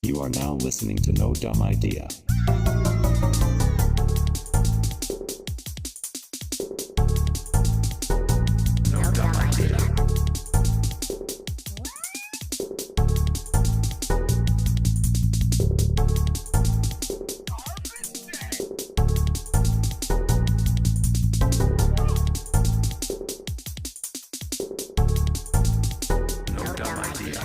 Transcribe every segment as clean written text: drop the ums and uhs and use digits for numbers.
You are now listening to No Dumb Idea. No dumb idea. No dumb idea.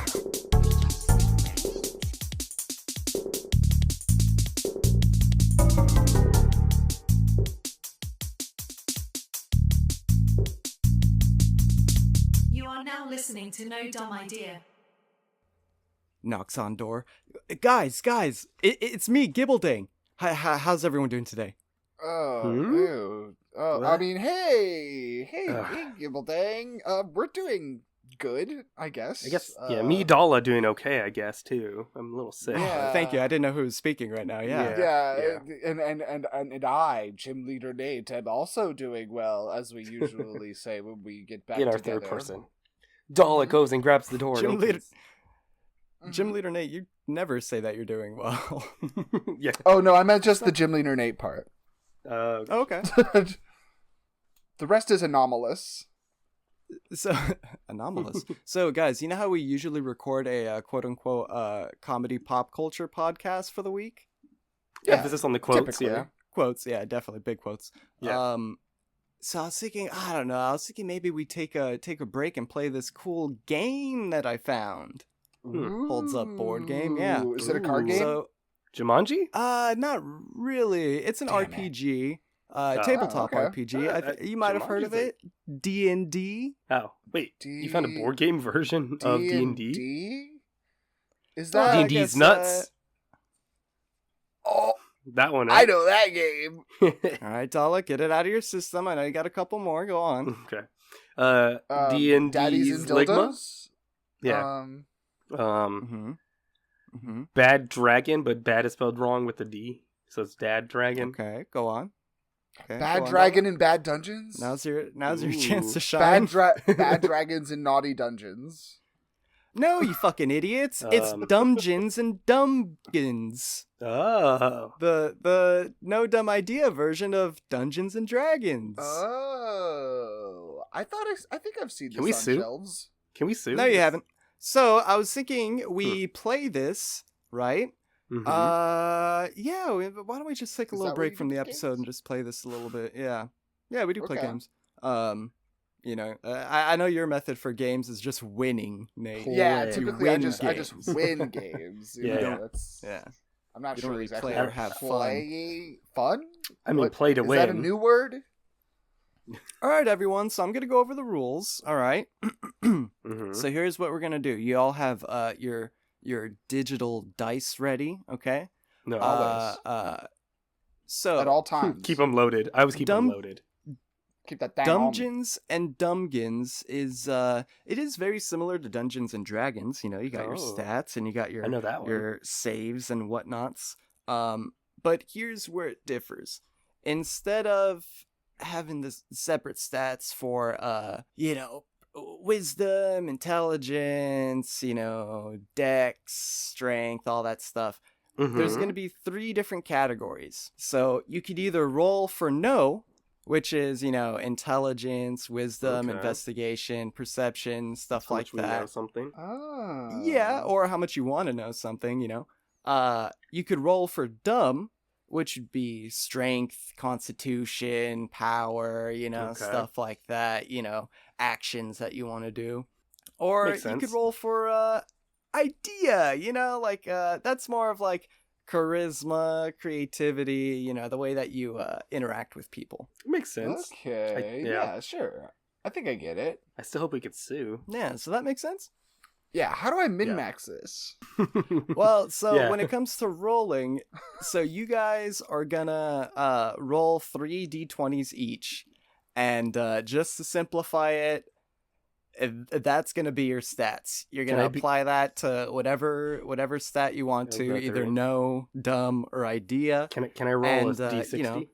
You are now listening to No Dumb Idea. Knocks on door. Guys, it's me, Gibbledang. How's everyone doing today? Ew. I What? mean, hey, Gibbledang. We're doing good, I guess. Me, Dala, doing okay, I guess, too. I'm a little sick. Yeah. Thank you. I didn't know who was speaking right now. Yeah. Yeah, and I, GymleaderNate, am also doing well, as we usually say when we get back In our together. third person. Dala goes and grabs the door. and Gym leader, opens. Gym leader Nate, you never say that you're doing well. Yeah. Oh, no, I meant just the GymleaderNate part. Okay. The rest is anomalous. So anomalous. So guys, you know how we usually record a quote unquote comedy pop culture podcast for the week? Yeah, Emphasis on the quotes, typically. yeah. Quotes, yeah, definitely big quotes. Yeah. So I was thinking, I don't know. I was thinking maybe we take a break and play this cool game that I found. Holds up board game, yeah. Ooh, is it a card game? So, Jumanji? not really. It's an Damn it. RPG, tabletop okay. RPG. You might have heard of it. D&D. Oh, wait. You found a board game version of D&D? D&D? Is Well, that... I D&D's guess, nuts. Oh, That one, I right? know that game. All right, Dala, get it out of your system. I know you got a couple more. Go on. Okay. Daddies D&D's and Ligma? Dildos? Yeah. Mm-hmm. Mm-hmm. Bad Dragon, but bad is spelled wrong with the D. So it's Dad Dragon. Okay, go on. Okay, Bad go on, Dragon and Bad Dungeons? Dala. Now's your Ooh. chance to shine. Bad Dragons and Naughty Dungeons. No, you fucking idiots! It's Dumbgeons and Dumbgons. Oh. The no dumb idea version of Dungeons and Dragons. Oh. I think I've seen this Can we on sue? shelves. Can we sue? No, you haven't. So I was thinking we play this, right? Mhm. Yeah. Why don't we just take a Is little that where break you from do the games? episode and just play this a little bit? Yeah, we do play Okay. games. I know your method for games is just winning, Nate. Yeah, You typically I win just games. win games. You Yeah, know, yeah. That's, Yeah. I'm not You don't sure really exactly play how or have fun. play fun. I mean, What- play to is win. that a new word? All right, everyone. So I'm gonna go over the rules. All right. Mhm. So here's what we're gonna do. You all have your digital dice ready, okay? No, Always. So At all times. keep them loaded. I always keep them Dumb- loaded. Keep that down. on me. Dumbgeons and Dumbgons is it is very similar to Dungeons and Dragons. You know, you got your Oh. stats and you got your I know that one. your saves and whatnots. But here's where it differs. Instead of having this separate stats for wisdom, intelligence, dex, strength, all that stuff. There's Mhm. going to be 3 different categories. So you could either roll for no, which is, intelligence, wisdom, Okay. investigation, perception, stuff How like much we know that. something. Oh. Yeah, or how much you want to know something, You could roll for dumb, which would be strength, constitution, power, Okay. stuff like that, actions that you want to do. Or Makes you could sense. roll for idea, that's more of like charisma, creativity, the way that you interact with people. Makes sense. Okay. yeah. Yeah, sure. I think I get it. I still hope we could sue. Yeah, so that makes sense? Yeah, how do I min-max this? Well, so Yeah. when it comes to rolling, so you guys are gonna roll 3 d20s each, and just to simplify it, that's gonna be your stats. You're Can gonna I be- apply that to whatever stat you want I'll to, go either through. no, dumb, or idea. Can I roll And, a D60?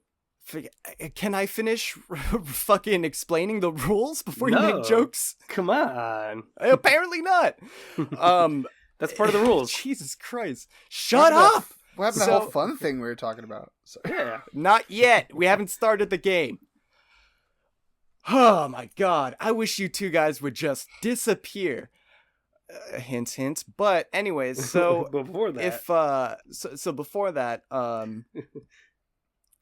Can I finish fucking explaining the rules before you No. make jokes? Come on. Apparently not. That's part of the rules. Jesus Christ. Shut up! What happened to So- the whole fun thing we were talking about? Sorry. Yeah. Not yet. We haven't started the game. Oh my god. I wish you two guys would just disappear. Hint, hint. But anyways, so Before that, if so before that,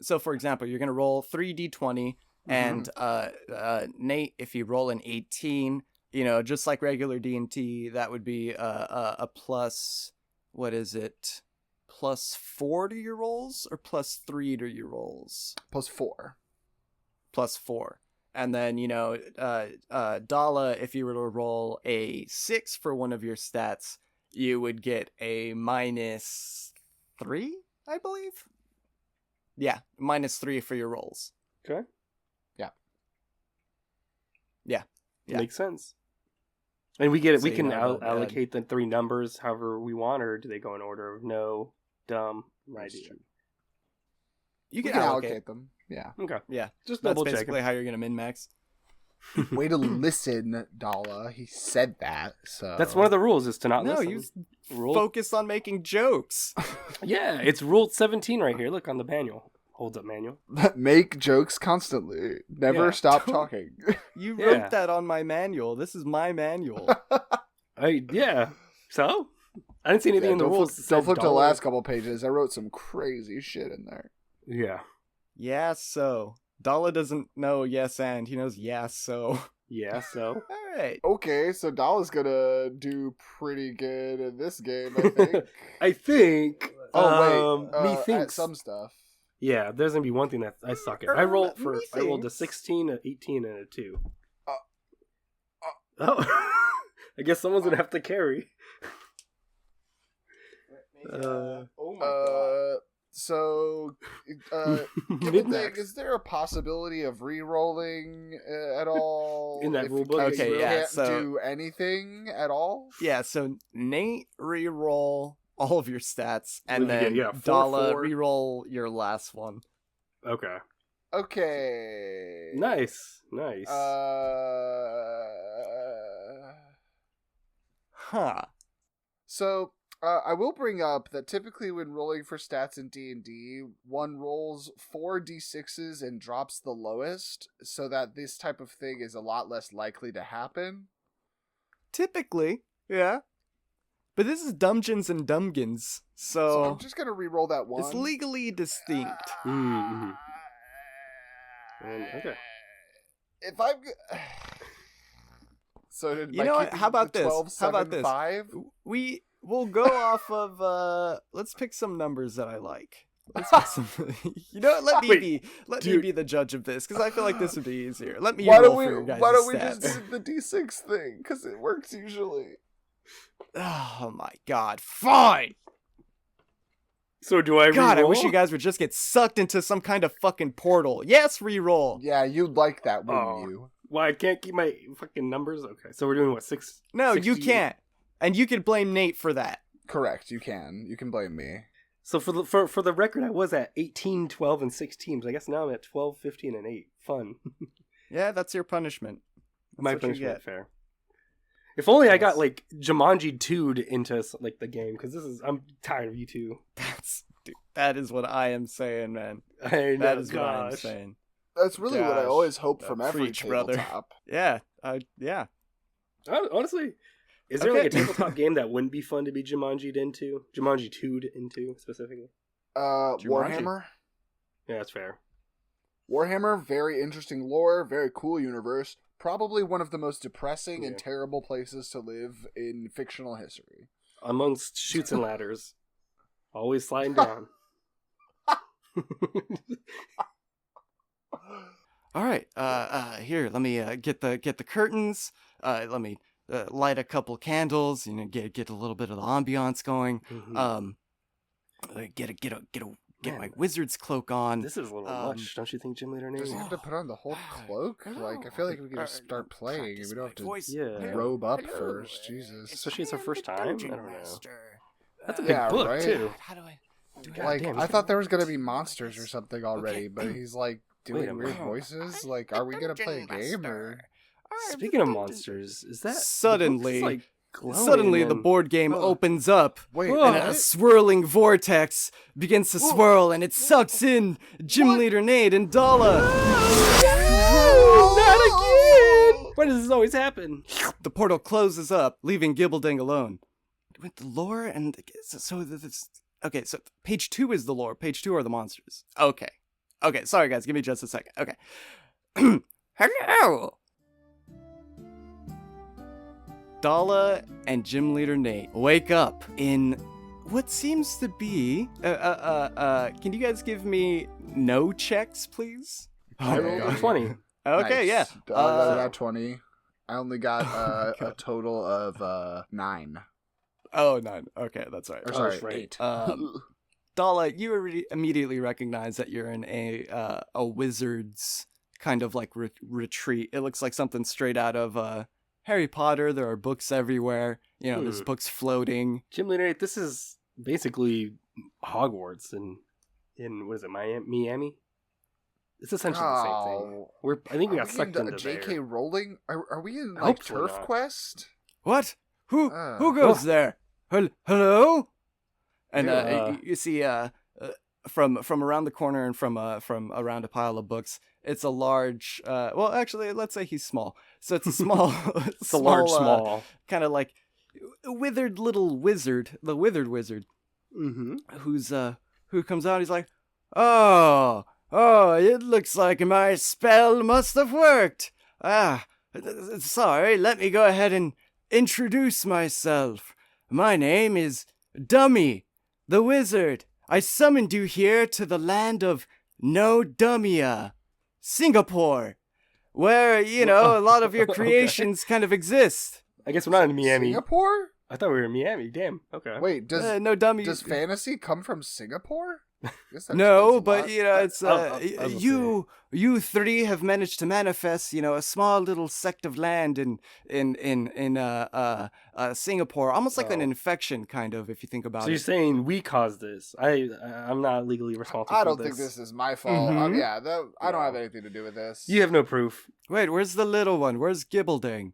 so for example, you're gonna roll 3d20, and Nate, if you roll an 18, just like regular D&T, that would be a plus. What is it? +4 to your rolls or +3 to your rolls? +4. +4. And then, Dala, if you were to roll a 6 for one of your stats, you would get a -3, I believe. Yeah, -3 for your rolls. okay. Yeah. Makes sense. And we get it. So We you can know about that. allocate the 3 numbers however we want, or do they go in order of no, dumb, idea? You We can can allocate. allocate them. Yeah. Okay. Yeah, Just that's double basically checking. how you're gonna min-max. Way to listen, Dala. He said that. So That's one of the rules, is to not No, listen. you Rule. focus on making jokes. Yeah, it's rule 17 right here. Look on the manual. Holds up manual. make jokes constantly. Never Yeah. stop talking. You Yeah. wrote that on my manual. This is my manual. Yeah. So? I didn't see anything in the don't rules. flip, that don't said flip to the dollar. last couple pages. I wrote some crazy shit in there. Yeah. Yeah, so. Dala doesn't know yes and, he knows yeah, so. Yeah, so. Alright. Okay, so Dala's gonna do pretty good in this game, I think. I think. Oh wait, at methinks. some stuff. Yeah, there's gonna be one thing that I suck at. I rolled a methinks. 16, an 18, and a 2. Uh, Oh. I guess someone's gonna have to carry. Oh my god. So, Mid-max. Gibbledang, is there a possibility of re-rolling at all? In that if rule you book? can't- Okay, you yeah, can't so- do anything at all? Yeah, so Nate re-roll all of your stats, and What did you then get? Yeah, 4, Dala 4. re-roll your last one. Okay. Okay. Nice. Huh. So, I will bring up that typically when rolling for stats in D&D, one rolls 4 d6s and drops the lowest, so that this type of thing is a lot less likely to happen. Typically, yeah. But this is Dumbgeons and Dumbgons, So so I'm just gonna re-roll that one. it's legally distinct. Mm-hmm. Okay. If I'm... So did You know what? How about this? 12, How about 7, this? 5? We'll go off of let's pick some numbers that I like. Let's pick some, you know what? Let me be the judge of this, because I feel like this would be easier. Let me Why roll don't we? for your guys' Why don't we stats. just do the d6 thing? Because it works usually. Oh my god! Fine. So do I God, I re-roll? wish you guys would just get sucked into some kind of fucking portal. Yes, re-roll. Yeah, you'd like that, wouldn't Oh. you? Why, I can't keep my fucking numbers? Okay, so we're doing what, 6? No, 60? you can't, and you can blame Nate for that. Correct. You can. You can blame me. So for the record, I was at 18, 12, and 16. So I guess now I'm at 12, 15, and 8. Fun. Yeah, that's your punishment. That's My what you punishment, get. fair. If only I got Yes. like Jumanji 2'd into like the game, because I'm tired of you two. That is what I am saying, man. I know, That is what I am gosh. saying. That's really what I Gosh. always hope from every Preach, brother. tabletop. Yeah, yeah. Honestly, is there like a Okay. tabletop game that wouldn't be fun to be Jumanji'd into? Jumanji 2'd into specifically? Warhammer. Yeah, that's fair. Warhammer, very interesting lore, very cool universe. Probably one of the most depressing and Yeah. terrible places to live in fictional history. Amongst shoots and ladders, always sliding down. All right. Here, let me get the curtains. Let me light a couple candles. Get a little bit of the ambiance going. Mhm. Get Man, my wizard's cloak on. This is a little much, don't you think, Gymleader Does he Nate? have to put on the whole cloak? Like, I feel like we can just start playing and we don't have to Yeah. robe up first. Jesus. Especially it's our first time. I don't know. That's a big Yeah, book right? too. How do I? Like, damn, I he's thought there was gonna be monsters or something already, Okay. but he's like Wait doing a weird minute. voices. Like, are we gonna play a game or? Speaking of monsters, is that Suddenly, looks like glowing. Suddenly, and the then- board game opens up, Wait, Oh. and a swirling vortex begins to swirl, and it sucks in Gym Leader Nate and Dala. Not again! Why does this always happen? The portal closes up, leaving Gibbledang alone. With the lore and okay, so page 2 is the lore. Page 2 are the monsters. Okay, sorry guys, give me just a second. Okay. Hello. Dala and Gym Leader Nate wake up in what seems to be can you guys give me no checks, please? I rolled a 20. Okay, Nice. yeah. I got 20. I only got a total of 9. Oh, 9. Okay, that's right. Or sorry, that's right. 8. Dala, you immediately recognize that you're in a wizard's kind of like retreat. It looks like something straight out of Harry Potter. There are books everywhere. You know, there's books floating. GymleaderNate, this is basically Hogwarts in what is it, Miami? It's essentially the same thing. I think we got sucked into JK there. Rowling? Are we in like Hopefully Turf not. Quest? What? Who Oh. goes there? Hello? And Yeah. you see from around the corner and from around a pile of books, it's a large well, actually, let's say he's small. So it's a small It's a large small. kind of like withered little wizard, the withered wizard. Mm-hmm. Who comes out, he's like, oh, it looks like my spell must have worked. Sorry, let me go ahead and introduce myself. My name is Dummy, the wizard. I summoned you here to the land of No Dummia, Singapore, where, you know, a lot of your creations kind of exist. I guess we're not in Miami. Singapore? I thought we were in Miami. Damn. Okay. Wait, No Dummy. does fantasy come from Singapore? Guess that No, explains a but lot. you know, it's I will you three have managed to manifest, you know, a small little sect of land in Singapore, almost like an Oh. infection, kind of, if you think about So you're it. saying we caused this? I'm not legally responsible. I for don't think this is my fault. Mhm. I don't have anything to do with this. You have no proof. Wait, where's the little one? Where's Gibbledang?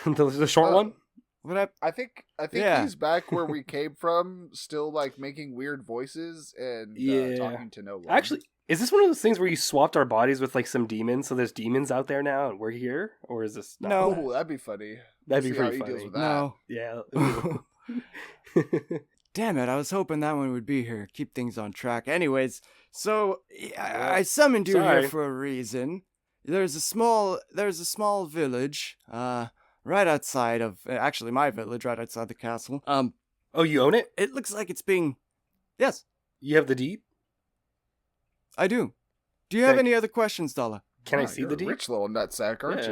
the short one. What up? I think Yeah. he's back where we came from, still like making weird voices and Yeah. talking to no one. Actually, is this one of those things where you swapped our bodies with like some demons? So there's demons out there now, and we're here, or is this not? No. oh, that'd be funny. That'd be See how pretty he deals funny. with that. No. Yeah. Damn it, I was hoping that one would be here. Keep things on track. Anyways, so I summoned you Sorry. here for a reason. There's a small village, right outside of actually my village, right outside the castle. Oh, you own it? It looks like it's being. Yes, You have the deed? I do. Do you have Okay. any other questions, Dala? Can I Wow, see you're the a deed? rich little nutsack, aren't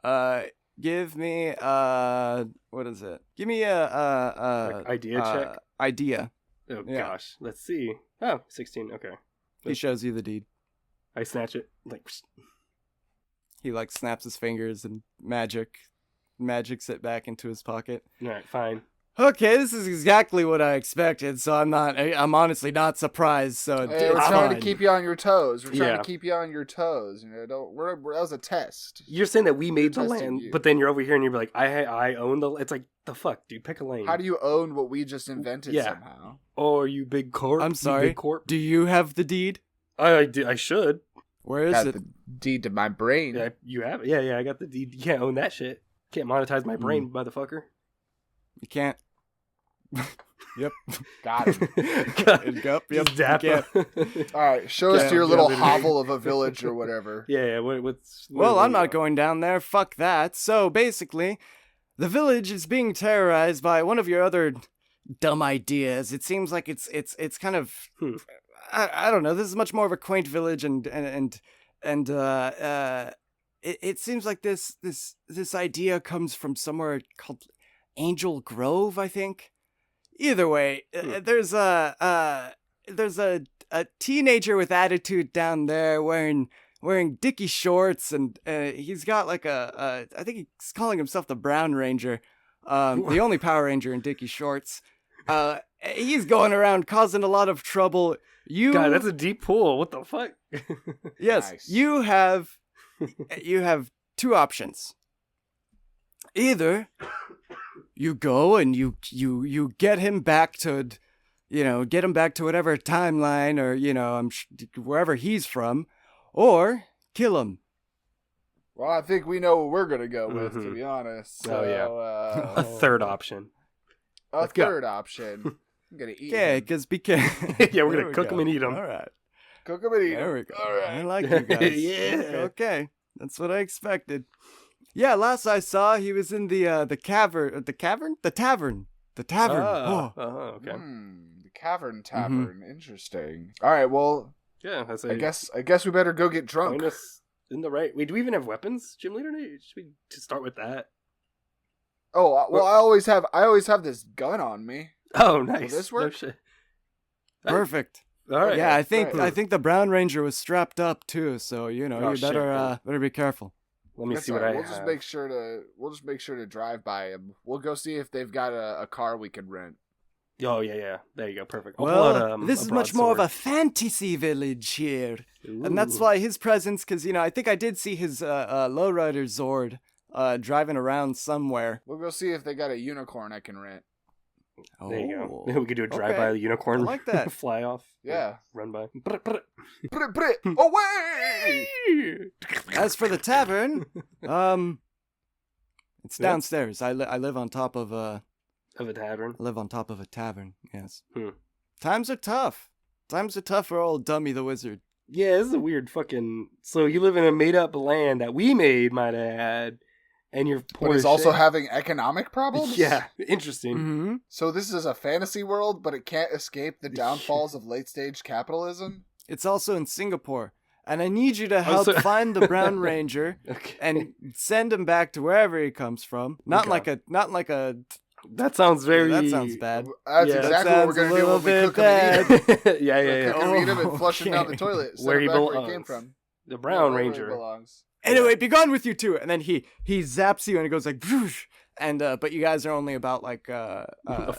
Yeah. you? Give me what is it? Give me Like idea check? Idea. Oh yeah. gosh, let's see. Oh, 16. Okay, He shows you the deed. I snatch it. Like, He like snaps his fingers and magics it back into his pocket. all right, fine. Okay, this is exactly what I expected, so I'm honestly not surprised. So Hey, it's we're trying fine. to keep you on your toes. We're trying Yeah. to keep you on your toes. You know, that was a test. You're saying that we made the testing land, you. but then you're over here and you're like, I own the. It's like the fuck, dude. Pick a lane. How do you own what we just invented Yeah. somehow? Oh, you big corp. I'm you sorry. Big corp. Do you have the deed? I should. Where is Got it? the deed to my brain. Yeah, you have it. Yeah. I got the deed. You can't own that shit. Can't monetize my brain, motherfucker. You can't. Yep. Got him. Yep. Just You dap can't. All right, show us Yeah, to your little yeah, hovel of a village or whatever. Yeah. What's? Well, I'm what- not going down there. Fuck that. So basically, the village is being terrorized by one of your other dumb ideas. It seems like it's kind of I don't know. This is much more of a quaint village, and it seems like this idea comes from somewhere called Angel Grove, I think. Either way, there's a teenager with attitude down there wearing dicky shorts, and he's got like I think he's calling himself the Brown Ranger, the only Power Ranger in dicky shorts. He's going around causing a lot of trouble. God, that's a deep pool. What the fuck? Yes, Nice. you have two options. Either you go and you get him back to, get him back to whatever timeline or wherever he's from, or kill him. Well, I think we know what we're gonna go with, to be honest. So, a third option. Third option. I'm gonna eat. Yeah, him. because Yeah, we're gonna cook him and eat him. All right. Cook him and eat him. There we go. All right. I like you guys. Yeah. Okay. That's what I expected. Yeah, last I saw, he was in the cavern. The tavern. Okay. The Cavern Tavern. Interesting. All right. Well, Yeah, I guess we better go get drunk. Find us in the right. Wait, do we even have weapons, Gym Leader? Should we just start with that? Oh well, I always have this gun on me. Oh, nice. Will this work? No shit. Perfect. All right. Yeah, I think right. the Brown Ranger was strapped up too, so you shit, better be careful. Let me That's see all what right. I We'll have. just make sure to drive by him. We'll go see if they've got a car we can rent. Oh, yeah. There you go. Perfect. I'll Well, pull out, this a is much more of a broadsword. fantasy village here, and that's Ooh. why his presence. Because I think I did see his lowrider Zord driving around somewhere. We'll go see if they got a unicorn I can rent. There you Oh. go. We could do a drive-by Okay. unicorn. I like that. Fly off. Yeah. Run by. Away! As for the tavern, it's downstairs. I live on top of a tavern. Yes. Times are tough. Times are tough for old Dummy the Wizard. Yeah, this is a weird fucking... So you live in a made-up land that we made, might add, and you're poor But as he's also shit. having economic problems? Yeah, interesting. Mm-hmm. So this is a fantasy world, but it can't escape the downfalls of late-stage capitalism? It's also in Singapore. And I need you to help find the Brown Ranger Okay. and send him back to wherever he comes from. Not like a That sounds very... that sounds bad. That's Yeah, exactly that what we're sounds going to do a when we little cook him and eat him. bit yeah. Cook him and eat him and flush him down the Okay. toilet. Send Where him he back where he belongs. came from. The Brown Where he Ranger. belongs. Anyway, be gone with you two. And then he zaps you and it goes like whoosh. And but you guys are only about like a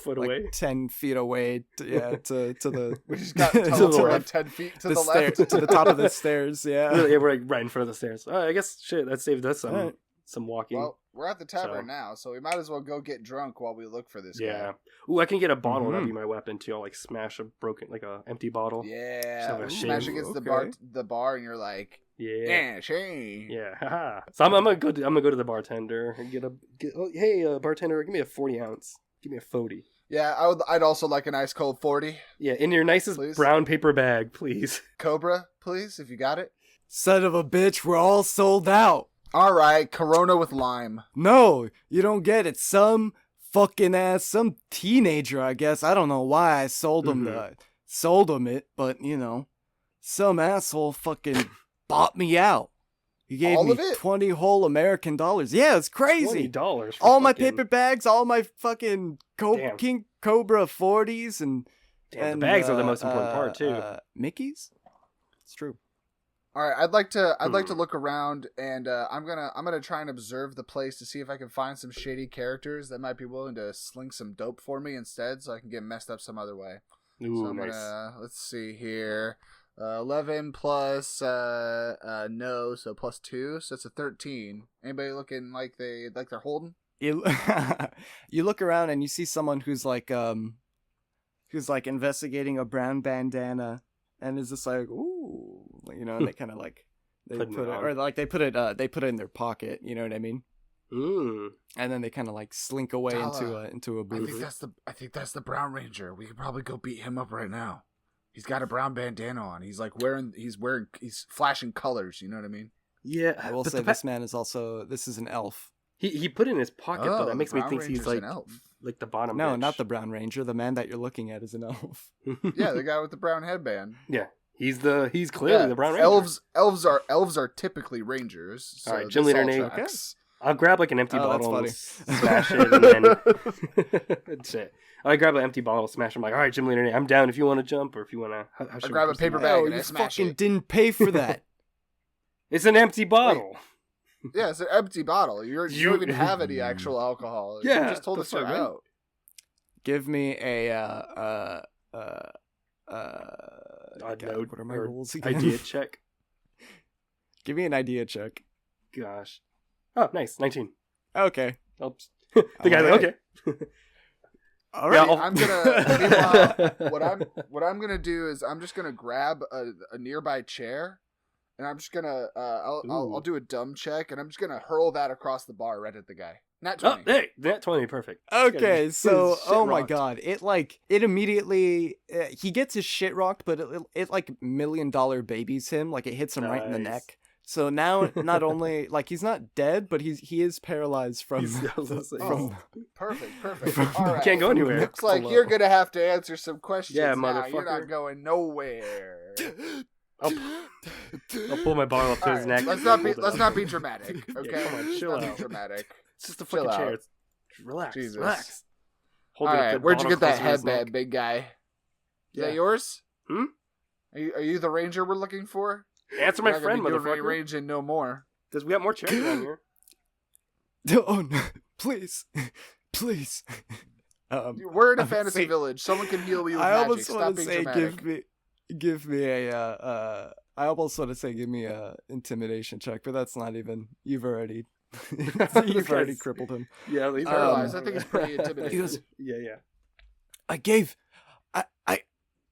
foot like away. 10 feet away to the We just got to the teleported left. 10 feet to the the stair, left. to the top of the stairs. Yeah. Yeah, we're like right in front of the stairs. I guess shit. That saved us some Alright. some walking. Well, we're at the tavern So- now, so we might as well go get drunk while we look for this yeah. guy. Ooh, I can get a bottle. That'd Mhm. be my weapon too. I'll like smash a broken, like a empty bottle. Yeah. have a Smash shame. against Okay. the bar, and you're like, Yeah. yeah, shame. Yeah. Haha. So I'm gonna go to the bartender and hey bartender, give me a 40 ounce. Give me a 40. Yeah, I'd also like an ice cold 40. Yeah, in your nicest Please. brown paper bag, please. Cobra, please, if you got it. Son of a bitch, we're all sold out. All right, Corona with lime. No, you don't get it. Some some teenager, I guess. I don't know why I sold him it, but some asshole fucking bought me out. He gave All me of it? 20 whole American dollars. Yeah, it's crazy. $20. All my paper bags, all my fucking Damn. King Cobra 40s and Damn, the bags are the most important part too. Mickey's? It's true. All right, I'd like to look around, and I'm gonna try and observe the place to see if I can find some shady characters that might be willing to sling some dope for me instead, so I can get messed up some other way. Ooh, So I'm nice. let's see here. 11 plus no, so plus 2, so it's a 13. Anybody looking like they're holding? You look around and you see someone who's like investigating a brown bandana and is just like, ooh, and they kind of like they Putting put it it, on. or like they put it in their pocket, you know what I mean? Mm. And then they kind of like slink away Dala, into a I booth. think that's the Brown Ranger. We could probably go beat him up right now. He's got a brown bandana on. He's flashing colors, you know what I mean? Yeah, I will but say this man is this is an elf. he put it in his pocket, but Oh, that makes the me Brown think he's Ranger's like an elf. like the bottom. No, bitch. not the Brown Ranger. The man that you're looking at is an elf. Yeah, the guy with the brown headband. Yeah, he's clearly Yeah, the Brown Ranger. Elves are typically rangers. So All right, this GymleaderNate. all tracks. I'll grab like an empty Oh, that's bottle and funny. smash it, and then shit. I grab an empty bottle, smash. I'm like, all right, Gymleader, I'm down if you want to jump or if you want to. How should we grab a proceed? paper bag Oh, and I you smash fucking it. didn't pay for that. It's an empty bottle. Yeah, it's an empty bottle. You You- don't even have any actual alcohol. Yeah, you just told the us you're fuck, man. out. Give me a Odd God, note what are my or rules again? idea check. Give me an idea check. Gosh. Oh, nice. 19. Okay. Oops. The guy's like, Alright. okay. All Yeah, right. I'll- I'm gonna. Meanwhile, what I'm gonna do is I'm just gonna grab a nearby chair, and I'm just gonna I'll do a dumb check, and I'm just gonna hurl that across the bar right at the guy. Not Oh, 20. hey, that 20, perfect. Okay, so Shit oh my rocked. god, it immediately he gets his shit rocked, but it like $1 million babies him, like it hits him right in the Nice. neck. So now not only like he's not dead, but he is paralyzed from I was gonna say, Oh, perfect. From- All right. Can't go anywhere. Looks like Below. you're gonna have to answer some questions. Yeah, now. You're motherfucker. not going nowhere. I'll pull my bottle up to All his right, neck. let's not be dramatic. Okay, come on, Let's chill not out. be dramatic. It's just a Chill fucking chair. out. It's- Relax, Jesus. relax. All Holding up right, the where'd you bottle get that closer to his headband, neck. big guy? Is Yeah. that yours? Hmm? Are you the ranger we're looking for? Answer We're my not gonna friend, be doing any motherfucker. ranging no more. We got more chairs around here. Oh no, please. Please. We're in a I'm fantasy saying- village. Someone can heal you with I magic. almost Stop want to being say dramatic. give me a I almost want to say give me a intimidation check, but that's not even. You've already you've already Guys. crippled him. Yeah, he's Paralyzed. I think it's pretty He intimidating. goes, Yeah.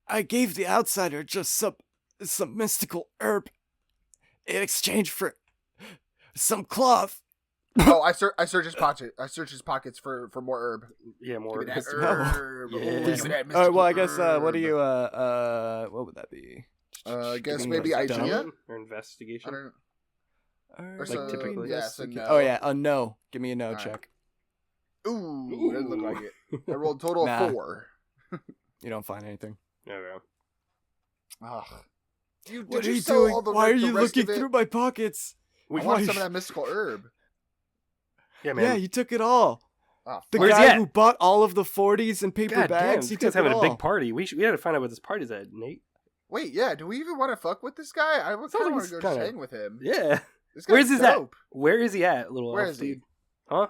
I gave the outsider just some mystical herb in exchange for some cloth. Oh, I search his pocket. I search his pockets for more herb. Yeah, more. Give me that Mr. herb. Yeah. Give me that All right, mystical well, I guess what do herb. you what would that be? I guess Give me maybe a idea? dumb- Or I investigation. don't know. Or Like so typically. Yes and investigate- no. Oh yeah, a no. Give me a no All right. check. Ooh, doesn't look like it. I rolled a total Nah. of 4. You don't find anything. Okay. Ugh. Did What are you you sell doing? all the Why are the you rest looking of it? through my pockets? I Wait, want why- some of that mystical herb. Yeah, man. Yeah, you took it all. Oh, The Where's he guy at? who bought all of the 40s and paper God damn, bags, this he guy's took it having a all. big party. We had to find out what this party's at, Nate. wait, yeah. Do we even want to fuck with this guy? I would Sounds kind of like want he's to go just kinda- hang with him. Yeah. This guy's Where's his at? dope. Where is he at, little Where elf is he? dude? Huh?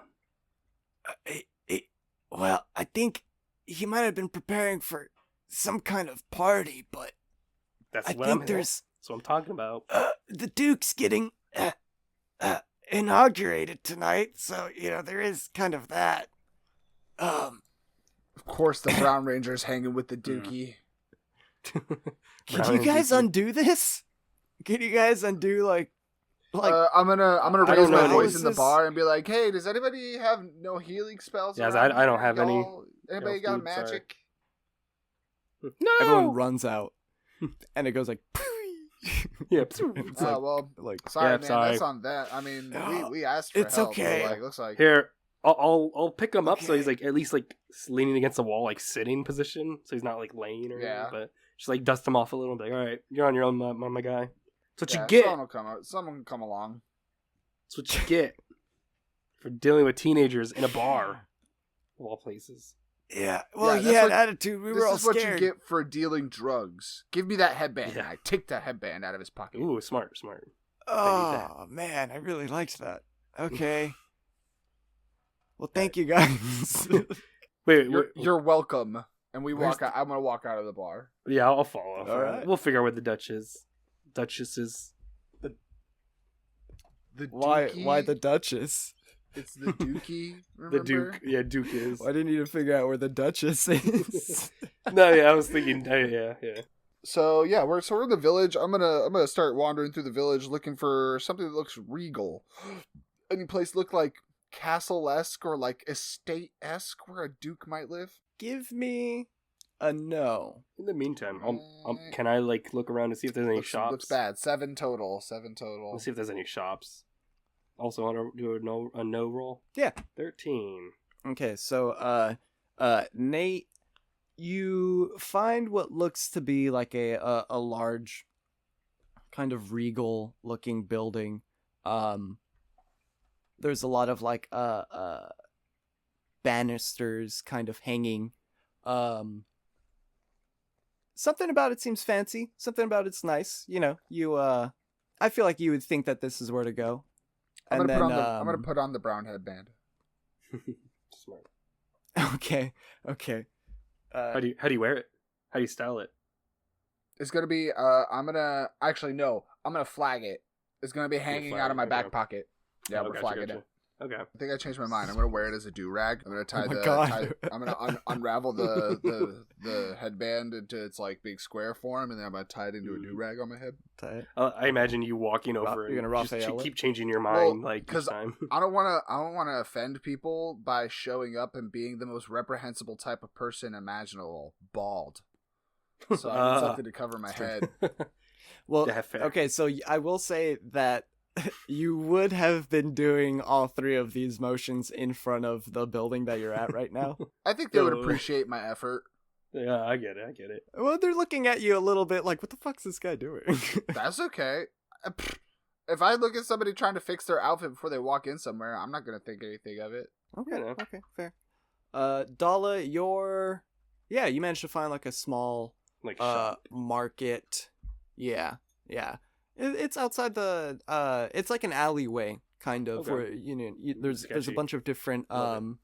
Well, I think he might have been preparing for some kind of party, but That's I what think I'm there's That's what I'm talking about. the Duke's getting inaugurated tonight, so there is kind of that. Of course, the Brown Ranger's hanging with the Dookie. Can Brown you and guys Dookie. undo this? Can you guys undo like I'm gonna I raise don't my know, voice is in the this- bar and be like, "Hey, does anybody have no healing spells?" Yes, around I don't here? have any. Y'all- Anybody Elf got dude, sorry. magic? No! everyone runs out and it goes like Yeah. it's Oh like, well, like sorry, Yeah, man. sorry. That's on that. I mean, No, we asked for it's help. okay. But, like, looks like Here, I'll pick him up so Okay. he's like at least like leaning against the wall, like sitting position, so he's not like laying or Yeah. anything, but just like dust him off a little and be like, all right, you're on your own, my guy. That's what yeah, you get. Someone will come out. Someone can come along. That's what you get for dealing with teenagers in a bar, of all places. yeah. Well, Yeah, he that's had what- attitude. We This were all is what scared. you get for dealing drugs. Give me that headband. Yeah. And I take that headband out of his pocket. Ooh, smart. Oh man, I really liked that. Okay. Well, thank you guys. Wait, You're welcome. And we Where's walk out. I'm gonna walk out of the bar. yeah, I'll follow. All right. We'll figure out where the Duchess is. The why Dookie, the Duchess? It's the Dookie. The Remember? Duke. Yeah, Duke is. Why didn't you figure out where the Duchess is? No, yeah, I was thinking. Yeah. So yeah, we're in the village. I'm gonna start wandering through the village looking for something that looks regal. Any place look like castle-esque or like estate-esque where a duke might live? Give me a no. In the meantime, can I like look around to see if there's any shops? Looks bad. 7 total. Let's see if there's any shops. Also, want to do a no roll? Yeah. 13. Okay, so Nate, you find what looks to be like a large, kind of regal looking building. There's a lot of like banisters kind of hanging. Something about it seems fancy. Something about it's nice. I feel like you would think that this is where to go. I'm And gonna then, put on the brown headband. Smart. Okay. How do you wear it? How do you style it? It's gonna be. I'm gonna flag it. It's gonna be hanging flag out of it, my okay. back pocket. Yeah, Oh, we're gotcha, flagging gotcha. it. Okay. I think I changed my mind. I'm gonna wear it as a do-rag. I'm gonna tie my God. I'm gonna unravel the headband into its like big square form, and then I'm gonna tie it into a do-rag on my head. Tie it. I imagine you walking over You're gonna and just Raphael it? keep changing your mind like each because time. I don't want to offend people by showing up and being the most reprehensible type of person imaginable, bald. So I need something to cover my head. Well, Yeah, fair. okay, so I will say that you would have been doing all three of these motions in front of the building that you're at right now. I think they would appreciate my effort. Yeah, I get it. Well, they're looking at you a little bit like, what the fuck's this guy doing? That's okay. If I look at somebody trying to fix their outfit before they walk in somewhere, I'm not gonna think anything of it. Okay, You know. okay, fair. Dala, you managed to find like a small Like shop. market. Yeah. It's outside the it's like an alleyway kind of Okay. where there's a Sketchy. bunch of different Love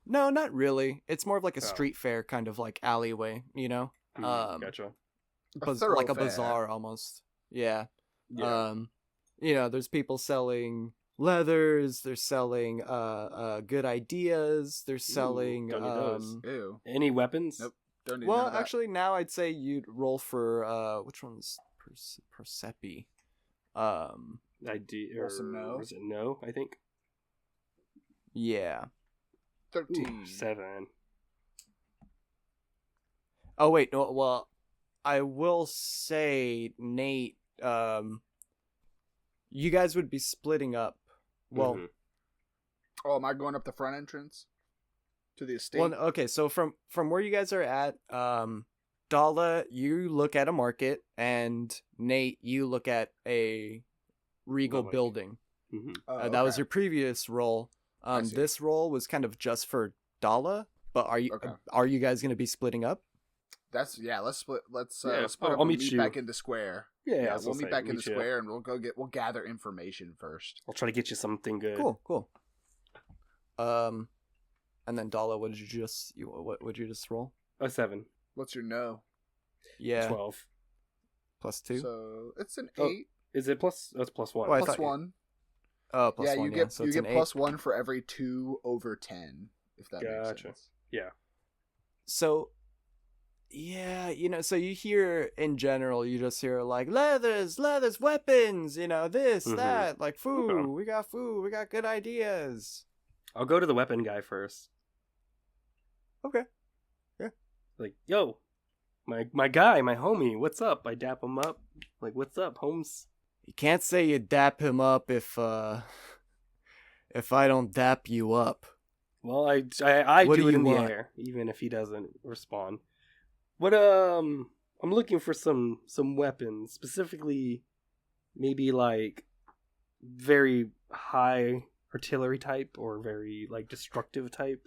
no, not really. It's more of like a Oh. street fair kind of like alleyway, Gotcha. like a thoroughfare. bazaar almost. Yeah. Yeah. There's people selling leathers, they're selling good ideas, they're selling don't need those. Ew. Any weapons? Nope. Don't need none well, of that. actually now I'd say you'd roll for which one's Persepi? ID or Awesome, no. was it no? I think. Yeah. 13. 7. Oh wait, no, well, I will say, Nate, you guys would be splitting up. Well, Mhm. Oh, am I going up the front entrance to the estate? well, okay, so from where you guys are at, Dala, you look at a market, and Nate, you look at a regal Lovely. building. Mhm. Oh, That was okay. your previous roll. I see. This roll was kind of just for Dala, but are you guys going to be splitting up? Let's split. Let's Yeah, split up I'll and meet meet you. back in the square. Yeah, I Yeah, was we'll gonna meet say, back in the meet you. square, and we'll gather information first. I'll try to get you something good. Cool. And then Dala, what would you just roll? A 7. What's your no? Yeah, 12. plus 2. So it's an Oh, 8 Is it plus? That's plus 1. Oh, I plus thought you- 1. Oh, plus Yeah, 1. you get so you it's get an plus 8. 1 for every 2 over 10. If that makes Gotcha. sense. Yeah. So, yeah, so you hear in general, you just hear like leathers, weapons, this, Mhm. that, like food. Okay. We got good ideas. I'll go to the weapon guy first. Okay. Like, yo, my guy, my homie, what's up? I dap him up. Like, what's up, Holmes? You can't say you dap him up if I don't dap you up. Well, I What do do it you in the want? air, even if he doesn't respond. What I'm looking for some weapons, specifically maybe like very high artillery type or very like destructive type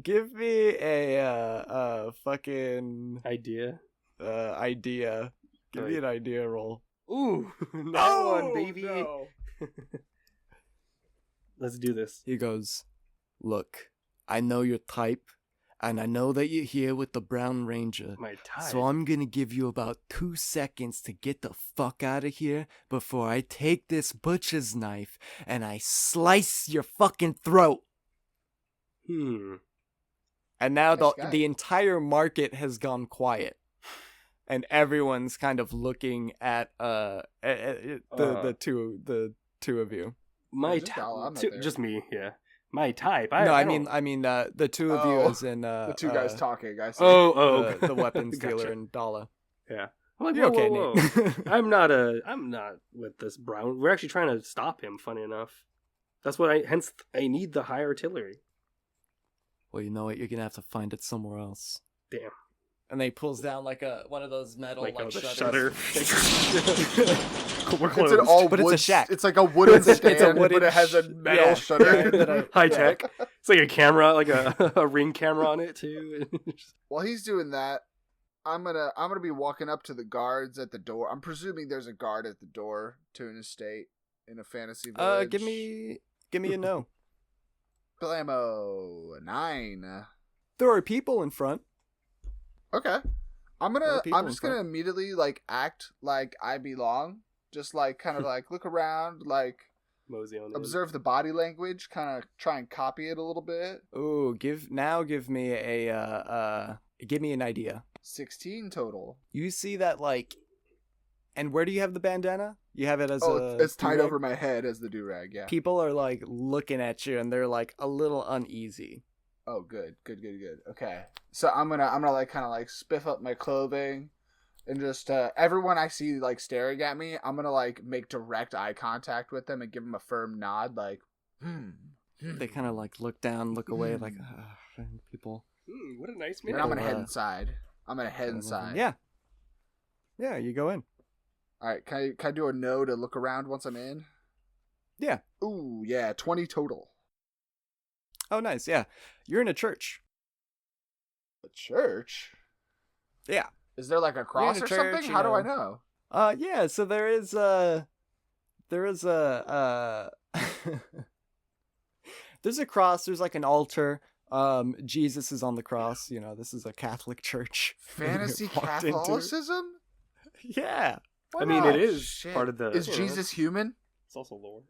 Give me a fucking idea. idea. Give me an idea roll. Ooh, that one, baby. No. Let's do this. He goes, "Look, I know your type, and I know that you're here with the Brown Ranger. My type. So I'm gonna give you about 2 seconds to get the fuck out of here before I take this butcher's knife and I slice your fucking throat." And now Nice guy. the entire market has gone quiet, and everyone's kind of looking at the two of you. My Just Dala, I'm not type. there. Just me. Yeah. My type. I don't- mean the two of you Oh, as in the two guys talking. I see. Oh. the weapons Gotcha. dealer and Dala. Yeah. I'm like, You're whoa, okay, whoa, Nate. whoa. I'm not with this Brown. We're actually trying to stop him, funny enough. That's what hence I need the high artillery. Well, you know what? You're gonna have to find it somewhere else. Damn. And then he pulls down like one of those metal Like, like the shutters. shutter. We're It's close. an all But it's wood. a shack. It's like a wooden It's a stand, wooden but it has a metal yeah, shutter. yeah, that High tech. It's like a camera, like a ring camera on it too. While he's doing that, I'm gonna be walking up to the guards at the door. I'm presuming there's a guard at the door to an estate in a fantasy village. Give me a no. Blammo 9. There are people in front. Okay. There are people I'm in just gonna front. immediately like act like I belong. Just like kind of like look around, like mosey on in. observe the body language, kind of try and copy it a little bit. Ooh, give me give me an idea. 16 total. You see that, like, and where do you have the bandana? You have it as it's tied do-rag? over my head as the do-rag, yeah. People are, like, looking at you, and they're, like, a little uneasy. Oh, good. Okay. So I'm gonna like kind of like spiff up my clothing, and just everyone I see like staring at me, I'm gonna like make direct eye contact with them and give them a firm nod, like, They kind of, like, look down, look away, like, people. What a nice And meal. I'm gonna head inside. Yeah. Yeah, you go in. All right. Can I do a no to look around once I'm in? Yeah. Ooh, yeah. 20 total. Oh, nice, yeah. You're in a church. A church? Yeah. Is there like a cross or church, something? you How do I know. know? Yeah, so there is a there's a cross, there's like an altar. Jesus is on the cross, you know, this is a Catholic church. Fantasy Walked into- Catholicism? Yeah. Why I mean, not? it is Shit. part of the... Is you know, Jesus human? It's also lore.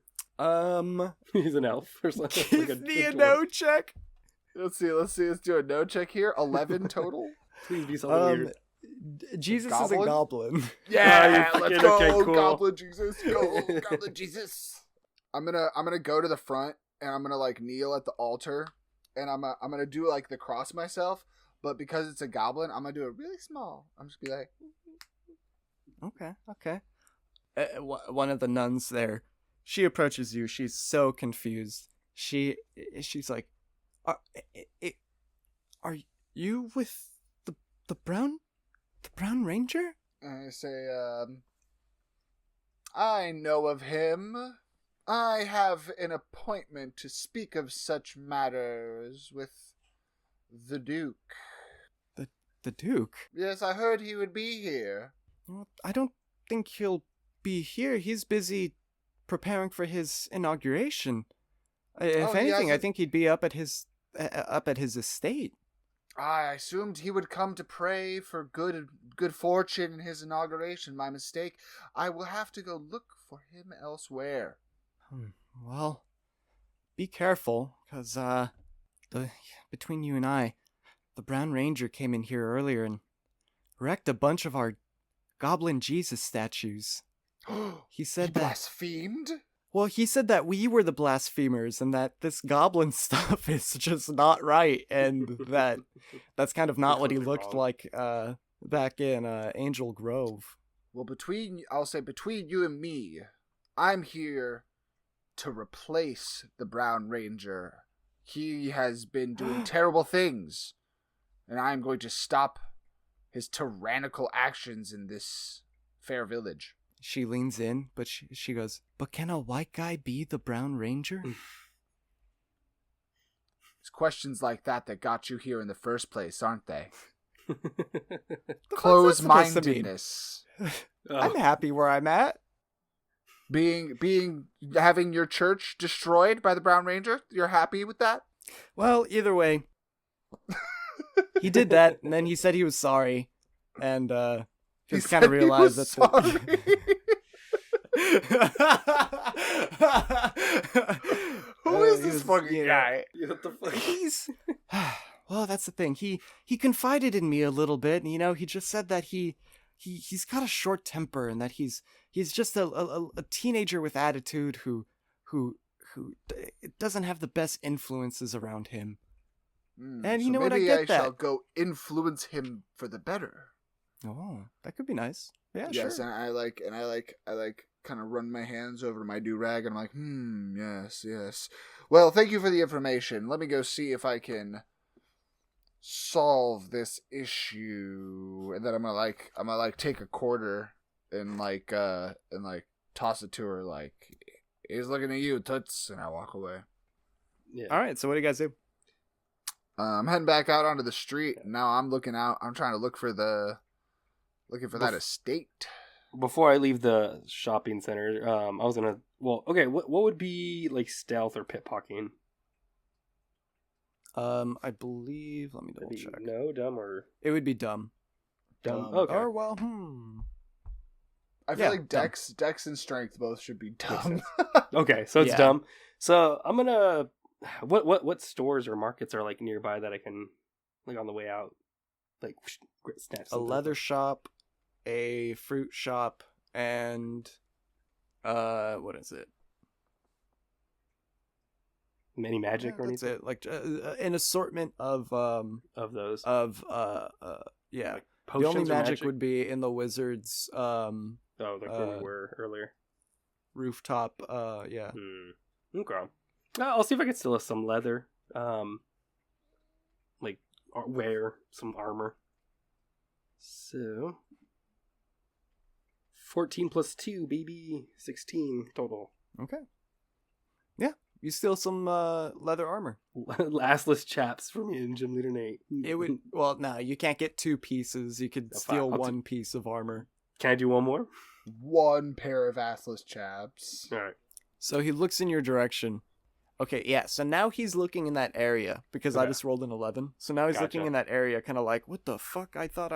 He's an elf or something. Give me a no check. Let's see. Let's do a no check here. 11 total. Please be something weird. Jesus is a Goblin? goblin. Yeah, you let's fucking- go, okay, cool. Goblin Jesus. Go, Goblin Jesus. I'm gonna go to the front and I'm gonna like kneel at the altar and I'm gonna do like the cross myself, but because it's a goblin, I'm gonna do it really small. I'm just be like, Okay. One of the nuns there, she approaches you. She's so confused. She's like, "Are you with the brown ranger?" and I say, I know of him. I have an appointment to speak of such matters with the Duke. The Duke? Yes, I heard he would be here. Well, I don't think he'll be here. He's busy preparing for his inauguration. If he anything, I hasn't- think he'd be up at his estate. I assumed he would come to pray for good fortune in his inauguration. My mistake. I will have to go look for him elsewhere. Well, be careful, because between you and I, the Brown Ranger came in here earlier and wrecked a bunch of our Goblin Jesus statues. He He said that. blasphemed? Well, he said that we were the blasphemers and that this goblin stuff is just not right, and that's kind of not what he Completely looked wrong. like back in Angel Grove. Well, between you and me, I'm here to replace the Brown Ranger. He has been doing terrible things, and I'm going to stop his tyrannical actions in this fair village. She leans in, but she goes, "But can a white guy be the Brown Ranger?" It's questions like that got you here in the first place, aren't they? The fuck's that supposed to mean? Close-mindedness. I'm happy where I'm at. Having your church destroyed by the Brown Ranger, you're happy with that? Well, either way, he did that, and then he said he was sorry, and He just kind of said he realized was that. sorry. Who is He this was, fucking you know, guy? What the fuck? He's well, that's the thing. He confided in me a little bit, and he just said that he's got a short temper and that he's just a teenager with attitude who doesn't have the best influences around him. And you know what, I maybe get I that. shall go influence him for the better. Oh, that could be nice. Yeah, Yes, sure. and I like kind of run my hands over my do-rag and I'm like, yes. Well, thank you for the information. Let me go see if I can solve this issue. And then I'm gonna take a quarter and toss it to her like, he's looking at you, Toots, and I walk away. Yeah. All right, so what do you guys do? I'm heading back out onto the street. Now I'm looking out. I'm trying to look for that estate. Before I leave the shopping center, I was gonna. Well, okay. What would be like stealth or pickpocketing? I believe. Let me double Would it be check. no, dumb, or It would be dumb. dumb? Okay. Or well, I feel Yeah, like dumb. Dex and Strength both should be dumb. Okay, so it's Yeah. dumb. So I'm gonna. What stores or markets are like nearby that I can like on the way out, like snatch A something? leather shop, a fruit shop, and what is it? Any magic or That's anything it. Like an assortment of of those? yeah. Like The only potions or magic would be in the wizard's oh, like where we uh, were earlier. rooftop. Yeah. Okay. I'll see if I can steal some leather. Like wear some armor. So 14 plus 2, baby. 16 total. Okay. Yeah, you steal some leather armor. Assless chaps for me and Gym Leader Nate. It would. Well, no, you can't get 2 pieces. You could Oh, steal fine. I'll one piece of armor. Can I do one more? One pair of assless chaps. All right. So he looks in your direction. Okay, yeah. So now he's looking in that area because I Okay. just rolled an 11. So now he's looking Gotcha. in that area, kind of like, what the fuck? I thought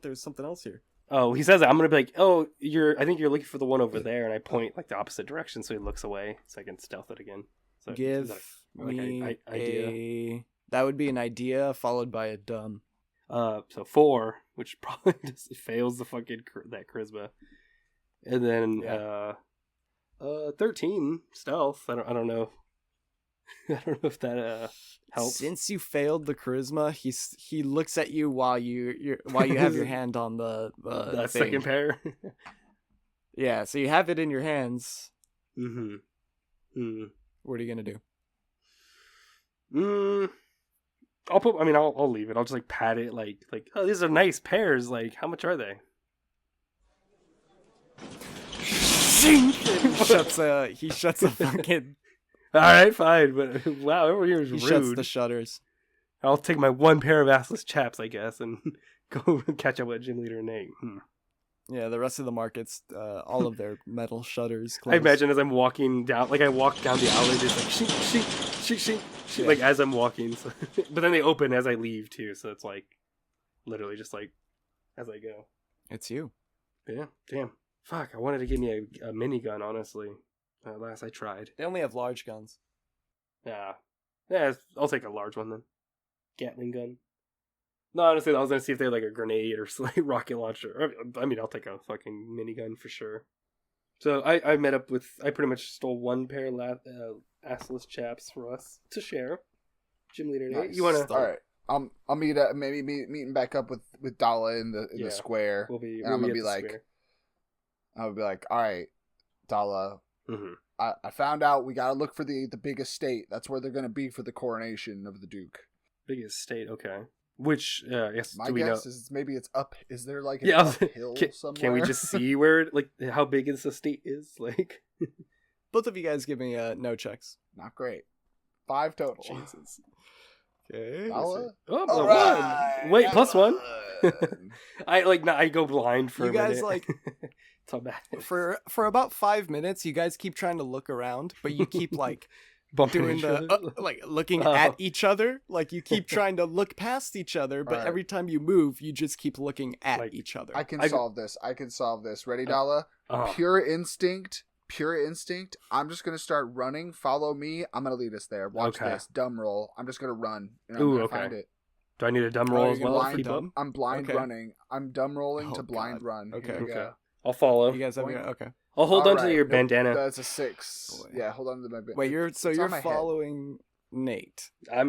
there was something else here. Oh, he says that. I'm gonna be like, oh, I think you're looking for the one over there, and I point like the opposite direction, so he looks away, so I can stealth it again. So Give is that like me idea? That would be an idea followed by a dumb. So 4, which probably just fails the fucking that charisma, and then 13 stealth. I don't know. I don't know if that helps. Since you failed the charisma, he looks at you while you have your hand on the that thing. second pair. Yeah, so you have it in your hands. Mm-hmm. What are you gonna do? I'll leave it. I'll just like pat it like oh, these are nice pairs. Like, how much are they? He shuts a fucking. All right, fine, but wow, everyone here is He rude. shuts the shutters. I'll take my one pair of assless chaps, I guess, and go catch up with Gym Leader Nate. Yeah, the rest of the markets, all of their metal shutters I close. imagine as I'm walking down, like I walk down the alley, just like shink, Yeah. like as I'm walking. So, but then they open as I leave too, so it's like literally just like as I go. It's you. Yeah, damn. Fuck, I wanted to give me a minigun, honestly. Last I tried. They only have large guns. Yeah, I'll take a large one then. Gatling gun. No, honestly, I was gonna see if they had like a grenade or like rocket launcher. I mean, I'll take a fucking minigun for sure. So I met up with. I pretty much stole one pair of assless chaps for us to share. Gym Leader Nate, Nice. you wanna? All right. I'll meeting back up with Dala in the square. We'll be. And I'm gonna at be the like, square. all right, Dala. Mhm. I found out we gotta look for the big estate. That's where they're gonna be for the coronation of the Duke. Biggest state, okay. Which I guess My do we guess know? is maybe it's up. Is there like an Yeah, uphill somewhere? can we just see where like how big this estate is? Like, Both of you guys give me no checks. Not great. 5 total. Jesus. Okay. Dala? oh, All one. right. Wait, plus one. Done. I go blind for You a guys, minute. like- it's all bad. For about 5 minutes, you guys keep trying to look around, but you keep like Bumping doing each the other. like looking Oh. at each other. Like you keep trying to look past each other, but Alright. every time you move, you just keep looking at Like, each other. I can I- solve this. Ready, Dala? Oh. Pure instinct. I'm just gonna start running. Follow me. I'm gonna lead us there. Watch Okay. this. Dumb roll. I'm just gonna run. And I'm Ooh, gonna okay. find it. Do I need a dumb Oh, roll you're as gonna well? roll for Keep up? dumb? I'm blind Okay. running. I'm dumb rolling Oh, to blind God. run. Okay. Here we go. Okay. I'll follow. You guys have Boing. your okay. I'll hold on to Alright. your Nope. bandana. That's a 6. Boy. Yeah, hold on to my. Wait, you're it's on my head. following Nate. Yeah,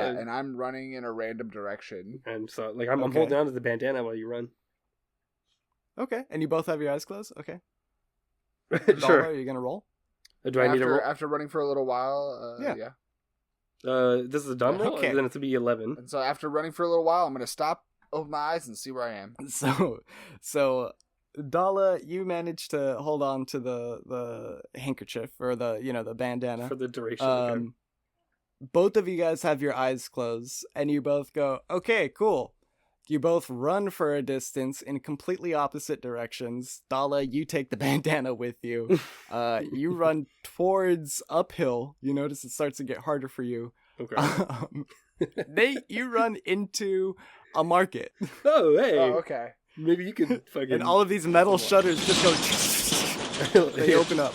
and I'm running in a random direction. and so like I'm Okay. holding on to the bandana while you run. Okay, and you both have your eyes closed. Okay. Dala, Sure. are you gonna roll? Do I need a roll? After running for a little while? Yeah. Yeah. This is a dumb roll. Okay. Then it's to be 11. And so after running for a little while, I'm gonna stop, open my eyes, and see where I am. So Dala, you managed to hold on to the handkerchief or the bandana. For the duration. Okay. Both of you guys have your eyes closed, and you both go, okay, cool. You both run for a distance in completely opposite directions. Dala, you take the bandana with you. You run towards uphill. You notice it starts to get harder for you. Okay. Nate, you run into a market. Oh, hey. Oh, okay. Maybe you could fucking. And all of these metal shutters just go. They open up.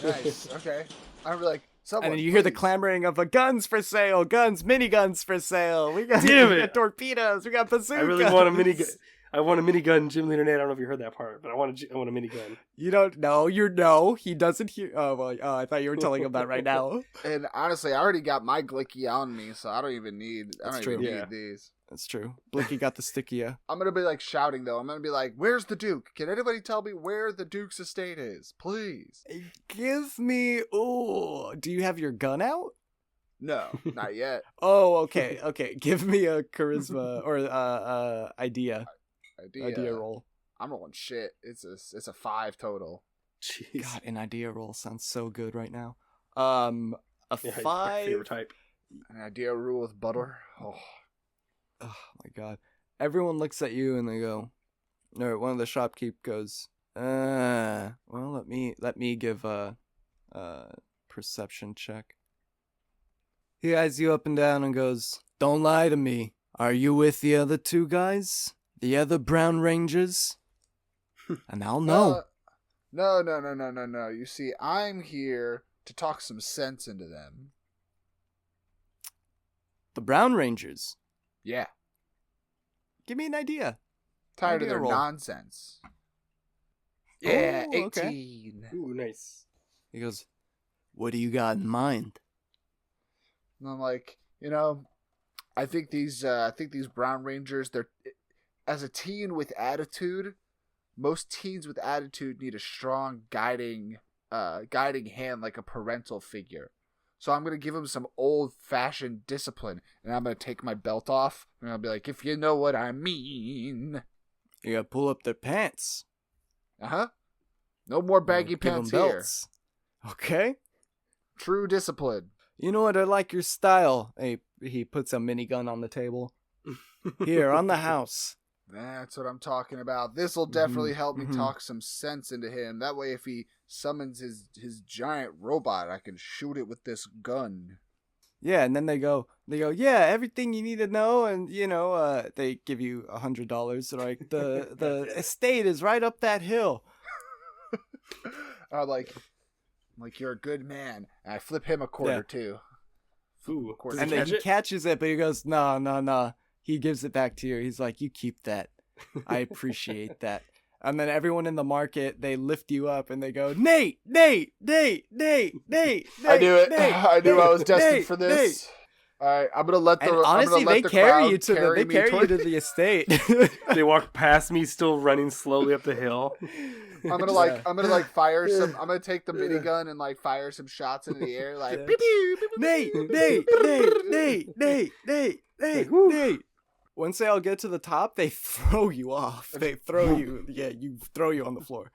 Nice. Okay. I'm like, someone. And then you hear the please. clamoring of guns for sale, miniguns for sale. We got, Damn we it. got torpedoes. We got bazookas. I really want a minigun. I want a minigun, GymleaderNate. I don't know if you heard that part, but I want a minigun. You don't know. He doesn't hear. Oh well. Oh, I thought you were telling him that right now. And honestly, I already got my Glicky on me, so I don't even need. That's I don't true. even Yeah. need these. That's true. Blicky got the stickia. I'm gonna be like shouting though. I'm gonna be like, "Where's the Duke? Can anybody tell me where the Duke's estate is, please?" Give me. Oh, do you have your gun out? No, not yet. Oh, okay, okay. Give me a charisma or idea roll. I'm rolling shit. It's a 5 total. Jeez. God, an idea roll sounds so good right now. A Yeah, it's my 5. favorite type. An idea rule with butter. Oh, Oh my god. Everyone looks at you and they go, or one of the shopkeep goes, well, let me give a perception check. He eyes you up and down and goes, "Don't lie to me. Are you with the other 2 guys? The other Brown Rangers?" And I'll know. No. You see, I'm here to talk some sense into them. The Brown Rangers. Yeah. Give me an idea. Tired Idea of their roll. nonsense. Yeah, Oh, okay. 18. Ooh, nice. He goes, "What do you got in mind?" And I'm like, I think these Brown Rangers, they're, as a teen with attitude, most teens with attitude need a strong guiding hand like a parental figure. So I'm going to give them some old-fashioned discipline, and I'm going to take my belt off, and I'll be like, if you know what I mean. You gotta pull up their pants. Uh-huh. No more baggy Give 'em pants here. belts. Okay. True discipline. You know what? I like your style. He puts a minigun on the table. Here, on the house. That's what I'm talking about. This will definitely help me mhm. talk some sense into him. That way, if he summons his giant robot, I can shoot it with this gun. Yeah, and then they go, yeah, everything you need to know, and they give you $100. Like the estate is right up that hill. I'm like, you're a good man. And I flip him a quarter Yeah. too. Ooh. Does And he then catch he it? catches it, but he goes, no. He gives it back to you. He's like, you keep that. I appreciate that. And then everyone in the market, they lift you up and they go, Nate. I knew it. I knew I was destined for this. All right, I'm gonna let the. And honestly, I'm gonna they let the carry crowd you to carry me toward- the estate. They walk past me, still running slowly up the hill. I'm gonna fire some. I'm gonna take the minigun and fire some shots into the air, like. Yeah. Pew, pew, pew, pew, Nate. Once they all get to the top, they throw you off. They throw you. Yeah, you throw you on the floor,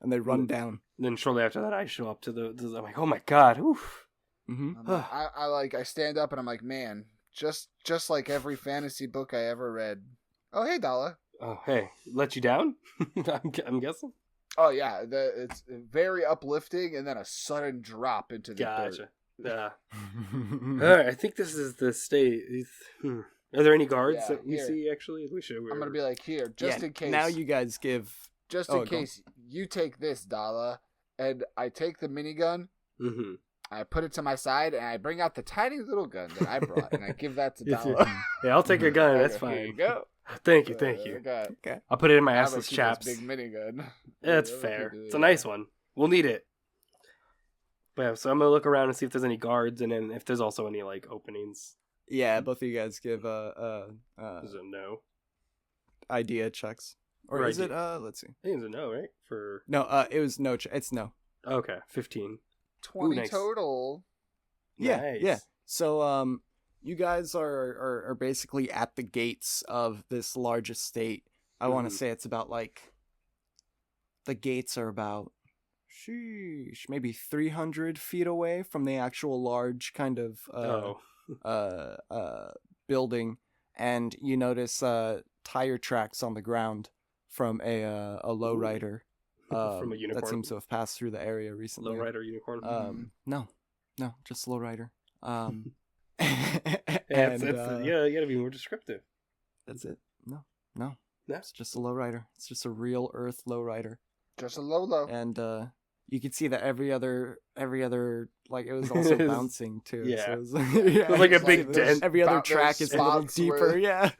and they run down. Then shortly after that, I show up to the I'm like, oh my god, oof. Mm-hmm. I stand up and I'm like, man, just like every fantasy book I ever read. Oh, hey, Dala. Oh, hey, let you down? I'm guessing. Oh yeah, it's very uplifting, and then a sudden drop into the Gotcha. dirt. Yeah. All right, I think this is the state. Are there any guards Yeah, that we here. see? Actually, we should. I'm gonna be like, here, just in case. Now you guys give. just Oh, in go on. case you take this, Dala, and I take the minigun. Mm-hmm. I put it to my side, and I bring out the tiny little gun that I brought, and I give that to Dala. Yeah, I'll take your gun. That's Here you fine. go. Thank you. God. Okay. I'll put it in my I'm gonna assless keep chaps. this big minigun. That's Yeah, fair. yeah. It's a nice one. We'll need it. But yeah, so I'm gonna look around and see if there's any guards, and then if there's also any openings. Yeah, both of you guys give Is it a no? idea checks, or Or is it idea. let's see. I think it's a no, right? For No, it was no. It's no. okay, 15. 20 nice. total. Yeah, Nice. yeah. So you guys are basically at the gates of this large estate. I want Mhm. to say it's about the gates are about maybe 300 feet away from the actual large kind of building, and you notice tire tracks on the ground from a lowrider From a that unicorn. seems to have passed through the area recently. Lowrider unicorn. No, just lowrider. yeah, And you gotta be more descriptive. that's it. No. It's just a lowrider. It's just a real Earth lowrider. Just a Lolo. And you could see that every other like it was also bouncing too. Yeah. So it was, It was like a big dent. Every other There's track is a little spots deeper. where- Yeah.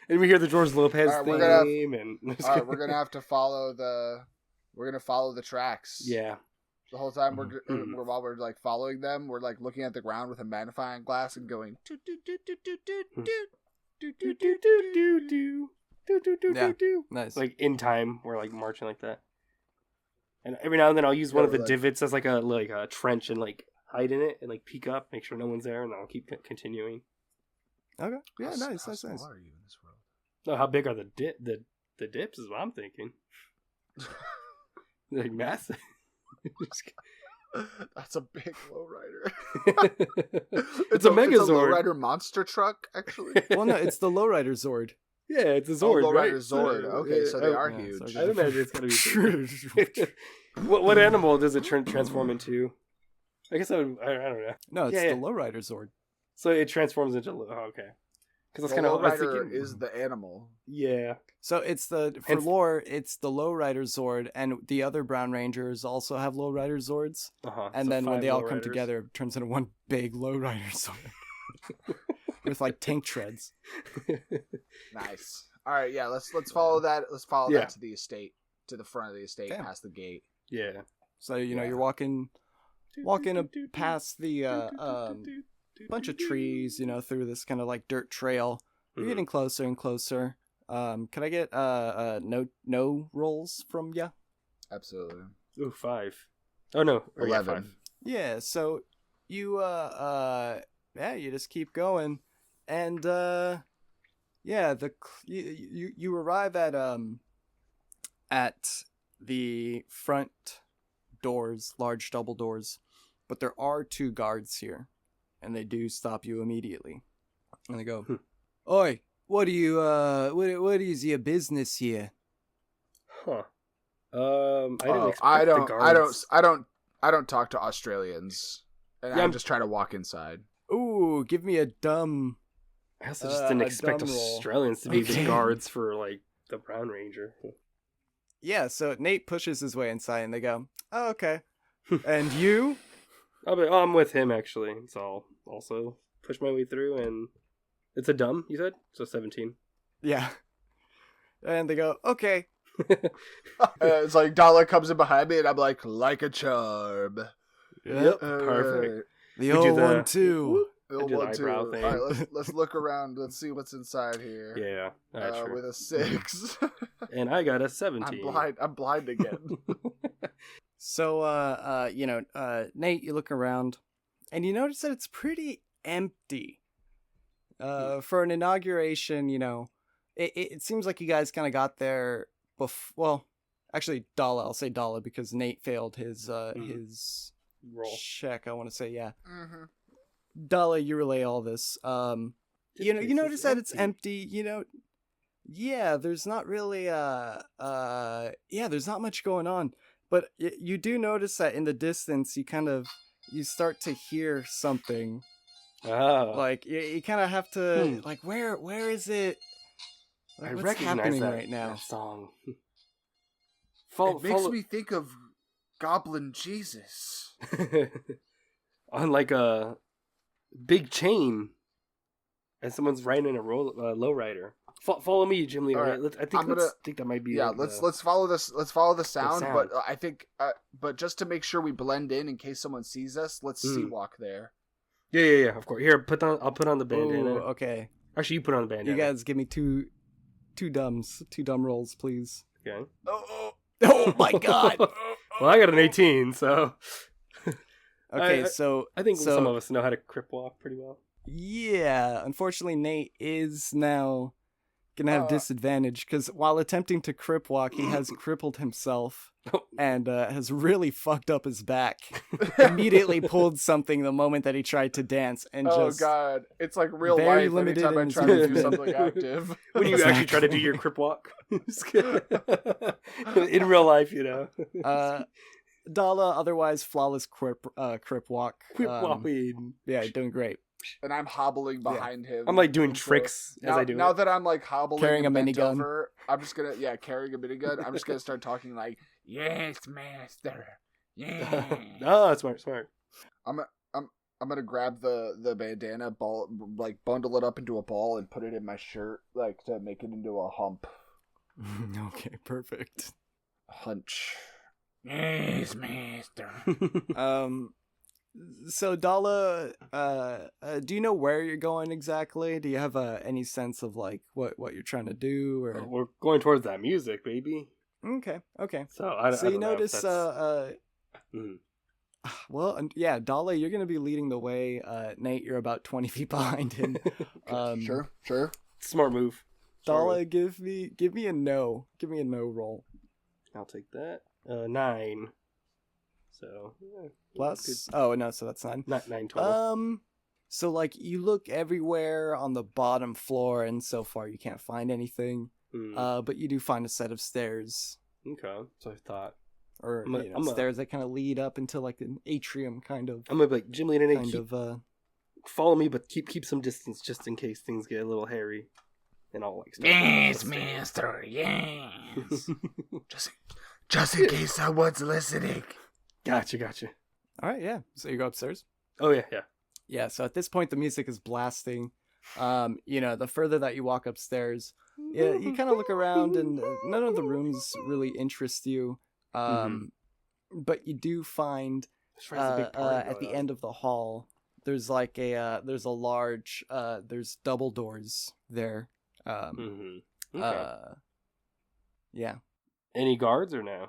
And we hear the George Lopez Alright, theme. All right, we're gonna have to follow the. We're gonna follow the tracks. Yeah. The whole time Mhm. while we're like following them, we're like looking at the ground with a magnifying glass and going. Toot, toot, toot, toot, toot, toot, toot, toot, toot, toot. Yeah. Nice. Like in time, we're like marching like that. And every now and then I'll use one of the like- divots as like a trench and like hide in it and like peek up, make sure no one's there, and I'll keep continuing. Okay. Yeah. How Nice. small Nice. are you in this world? Oh, how big are the dips? Is what I'm thinking. Like massive. That's a big lowrider. It's a It's a Megazord. lowrider monster truck, actually. Well, no, it's the lowrider Zord. Yeah, it's a Zord, lowrider right? Zord. Okay, so they are Yeah, huge. so I imagine it's gotta be. What animal does it transform into? I guess I don't know. No, it's Yeah, the lowrider Zord. So it transforms into. Oh, okay. Because The that's kind of. lowrider is the animal. Yeah. So it's for And- lore, it's the lowrider Zord, and the other Brown Rangers also have lowrider Zords. Uh-huh. And So then when 5 they all come lowriders. together, it turns into one big lowrider Zord with like tank treads. Nice. All right, yeah. Let's follow that. Let's follow Yeah. that to the estate, to the front of the estate, Yeah. past the gate. Yeah. So you're walking past the bunch of trees, through this kind of like dirt trail. You're Mhm. getting closer and closer. Can I get no rolls from ya? Absolutely. Ooh, 5. Oh no. Or, yeah, 11. 5. Yeah. So you you just keep going, and you arrive at the front doors, large double doors, but there are 2 guards here, and they do stop you immediately, and they go, "Oi, what do you what is your business here?" Huh. I didn't expect I the don't. guards. I don't talk to Australians, and Yeah, I I'm- just try to walk inside. Ooh, give me a dumb. I also just didn't a expect dumb roll. Australians to be the Okay. guards for like the Brown Ranger. Yeah, so Nate pushes his way inside, and they go, "Oh, okay." And you? I'm with him actually, so I'll also push my way through, and it's a dumb. You said so 17. Yeah. And they go, "Okay." It's like Dala comes in behind me, and I'm like a charm. Yep, All perfect. right. The We do old the- one too. We'll do the want to. eyebrow thing. All right, let's look around. Let's see what's inside here. Yeah, true. With a 6. And I got a 17. I'm blind again. So, Nate, you look around, and you notice that it's pretty empty. For an inauguration, it seems like you guys kind of got there well, actually, Dala, I'll say Dala because Nate failed his his Roll. check, I want to say, yeah. Mm-hmm. Dala, you relay all this. You place notice is that it's empty, yeah, there's not really there's not much going on. But you do notice that in the distance you start to hear something. Oh. Like you kind of have to like where is it? Like, I what's recognize happening that, right now? that song. It makes me think of Goblin Jesus. on like a big chain, and someone's riding a lowrider. Follow me, Jim Lee. All right. I think think that might be. Yeah, like let's follow this. Let's follow the sound. sound. But I think, but just to make sure we blend in case someone sees us, let's sea walk there. Yeah. Of course. Here, I'll put on the bandana. Ooh, okay. Actually, you put on the bandana. You guys give me two dumb rolls, please. Okay. Oh my god. Well, I got an 18, so Okay, I so think so, some of us know how to crip walk pretty well. Yeah, unfortunately, Nate is now gonna have disadvantage because while attempting to crip walk, he has crippled himself and has really fucked up his back. Immediately pulled something the moment that he tried to dance, and Oh just god, it's like real very life. limited Anytime I in try to do his- something active. When you actually try to do your crip walk. In real life, Dala, otherwise flawless crip walk. Crip walking. Yeah, doing great. and I'm hobbling behind him. I'm like doing And so tricks as I do now it. that I'm like hobbling Carrying and a bent minigun. over, I'm just gonna carrying a minigun. I'm just gonna start talking like, "Yes, master. Yeah." Oh, smart. I'm gonna grab the bandana ball, like bundle it up into a ball and put it in my shirt, like to make it into a hump. Okay, perfect. Hunch. Yes, master. So Dala, do you know where you're going exactly? Do you have any sense of like what you're trying to do, or? We're going towards that music, baby. Okay. So I So you don't know if notice, that's- well, yeah, Dala, you're gonna be leading the way. Nate, you're about 20 feet behind him. Sure. Smart move. Dala, give me a no. Give me a no roll. I'll take that. 9. So Plus, oh no, so that's 9. not 9 total. So like you look everywhere on the bottom floor, and so far you can't find anything. But you do find a set of stairs, Okay, so I thought or I'm stairs that kind of lead up into like an atrium, kind of. I'm gonna be like GymleaderNate, Kind keep, of. follow me, but keep some distance just in case things get a little hairy, and I'll like. Yes, master, yes. Just in case someone's listening. Gotcha. All right, yeah. So you go upstairs. Oh yeah. Yeah. So at this point, the music is blasting. The further that you walk upstairs, yeah, you kind of look around, and none of the rooms really interest you. But you do find That's right, there's a big party at going the on. end of the hall, there's like there's a large there's double doors there. Okay. Yeah. Any guards or no?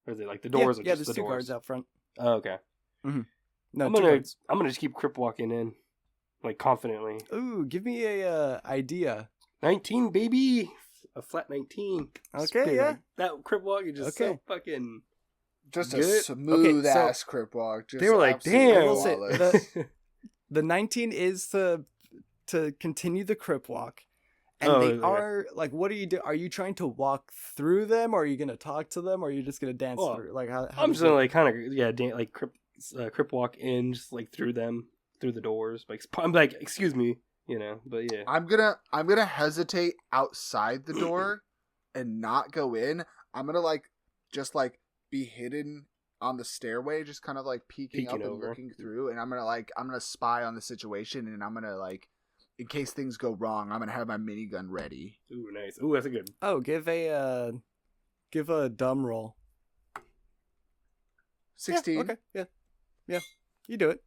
Or is it like the doors? Yeah, are yeah, just there's the two doors? guards out front. Oh, okay. No, I'm two gonna guards. just keep crip walking in, like confidently. Ooh, give me a idea. 19, baby, a flat 19. Okay, yeah. That crip walk is just Okay. so fucking. Just a Good. smooth Okay, so- ass crip walk. Just They were like, absolutely "Damn." I will say, flawless. The 19 is to continue the crip walk. And Oh, they okay. are like, what are you do? Are you trying to walk through them, or are you gonna talk to them, or are you just gonna dance Well, through? Like how I'm does just gonna it- like kind of like crip walk in, just like through the doors. Like I'm like, excuse me, but yeah. I'm gonna hesitate outside the door and not go in. I'm gonna just be hidden on the stairway, just kind of like peeking up and over. looking through, and I'm gonna spy on the situation, and I'm gonna in case things go wrong, I'm gonna have my minigun ready. Ooh, nice. Ooh, that's a good. Oh, give a dumb roll. 16. Yeah, okay. Yeah. You do it.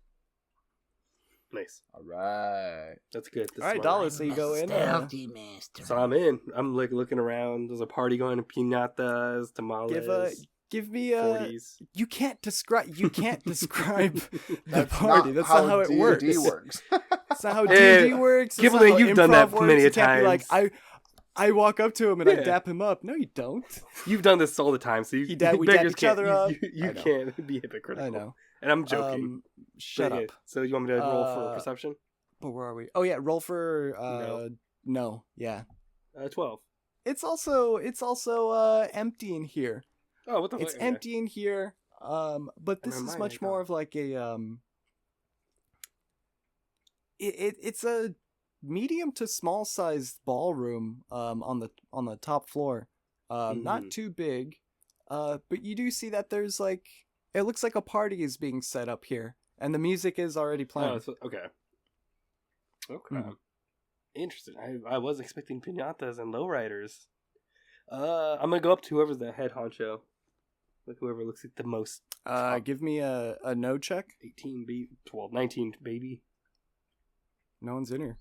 Nice. All right. That's good. That's All right, smart. dollars. So you go in. Stealthy master. So I'm in. I'm like looking around. There's a party going. Pinatas, tamales. Give me a. 40s. You can't describe the That's party. That's not how it D&D works. works. That's not how Hey, D&D works. That's Gibbledang, not how you've done that improv works. many You can't be like, times. I walk up to him and I Yeah. dap him up. No, you don't. You've done this all the time, so We dap beggars each other can't, up. You I know. can't be hypocritical. I know. And I'm joking. Shut But up. yeah, so you want me to roll for Uh, perception? But where are we? Oh yeah, roll for no. Yeah. 12. It's also empty in here. Oh, what the fuck? It's Okay. empty in here. But this Never is mind, much I more got- of like a it's a medium to small sized ballroom on the top floor. Not Mhm. too big. But you do see that there's like it looks like a party is being set up here, and the music is already playing. Oh, okay. Okay. Mhm. Interesting. I was expecting pinatas and lowriders. I'm gonna go up to whoever's the head honcho. Like whoever looks like the most. top. Give me a no check. 18, 12, 19, baby. No one's in here.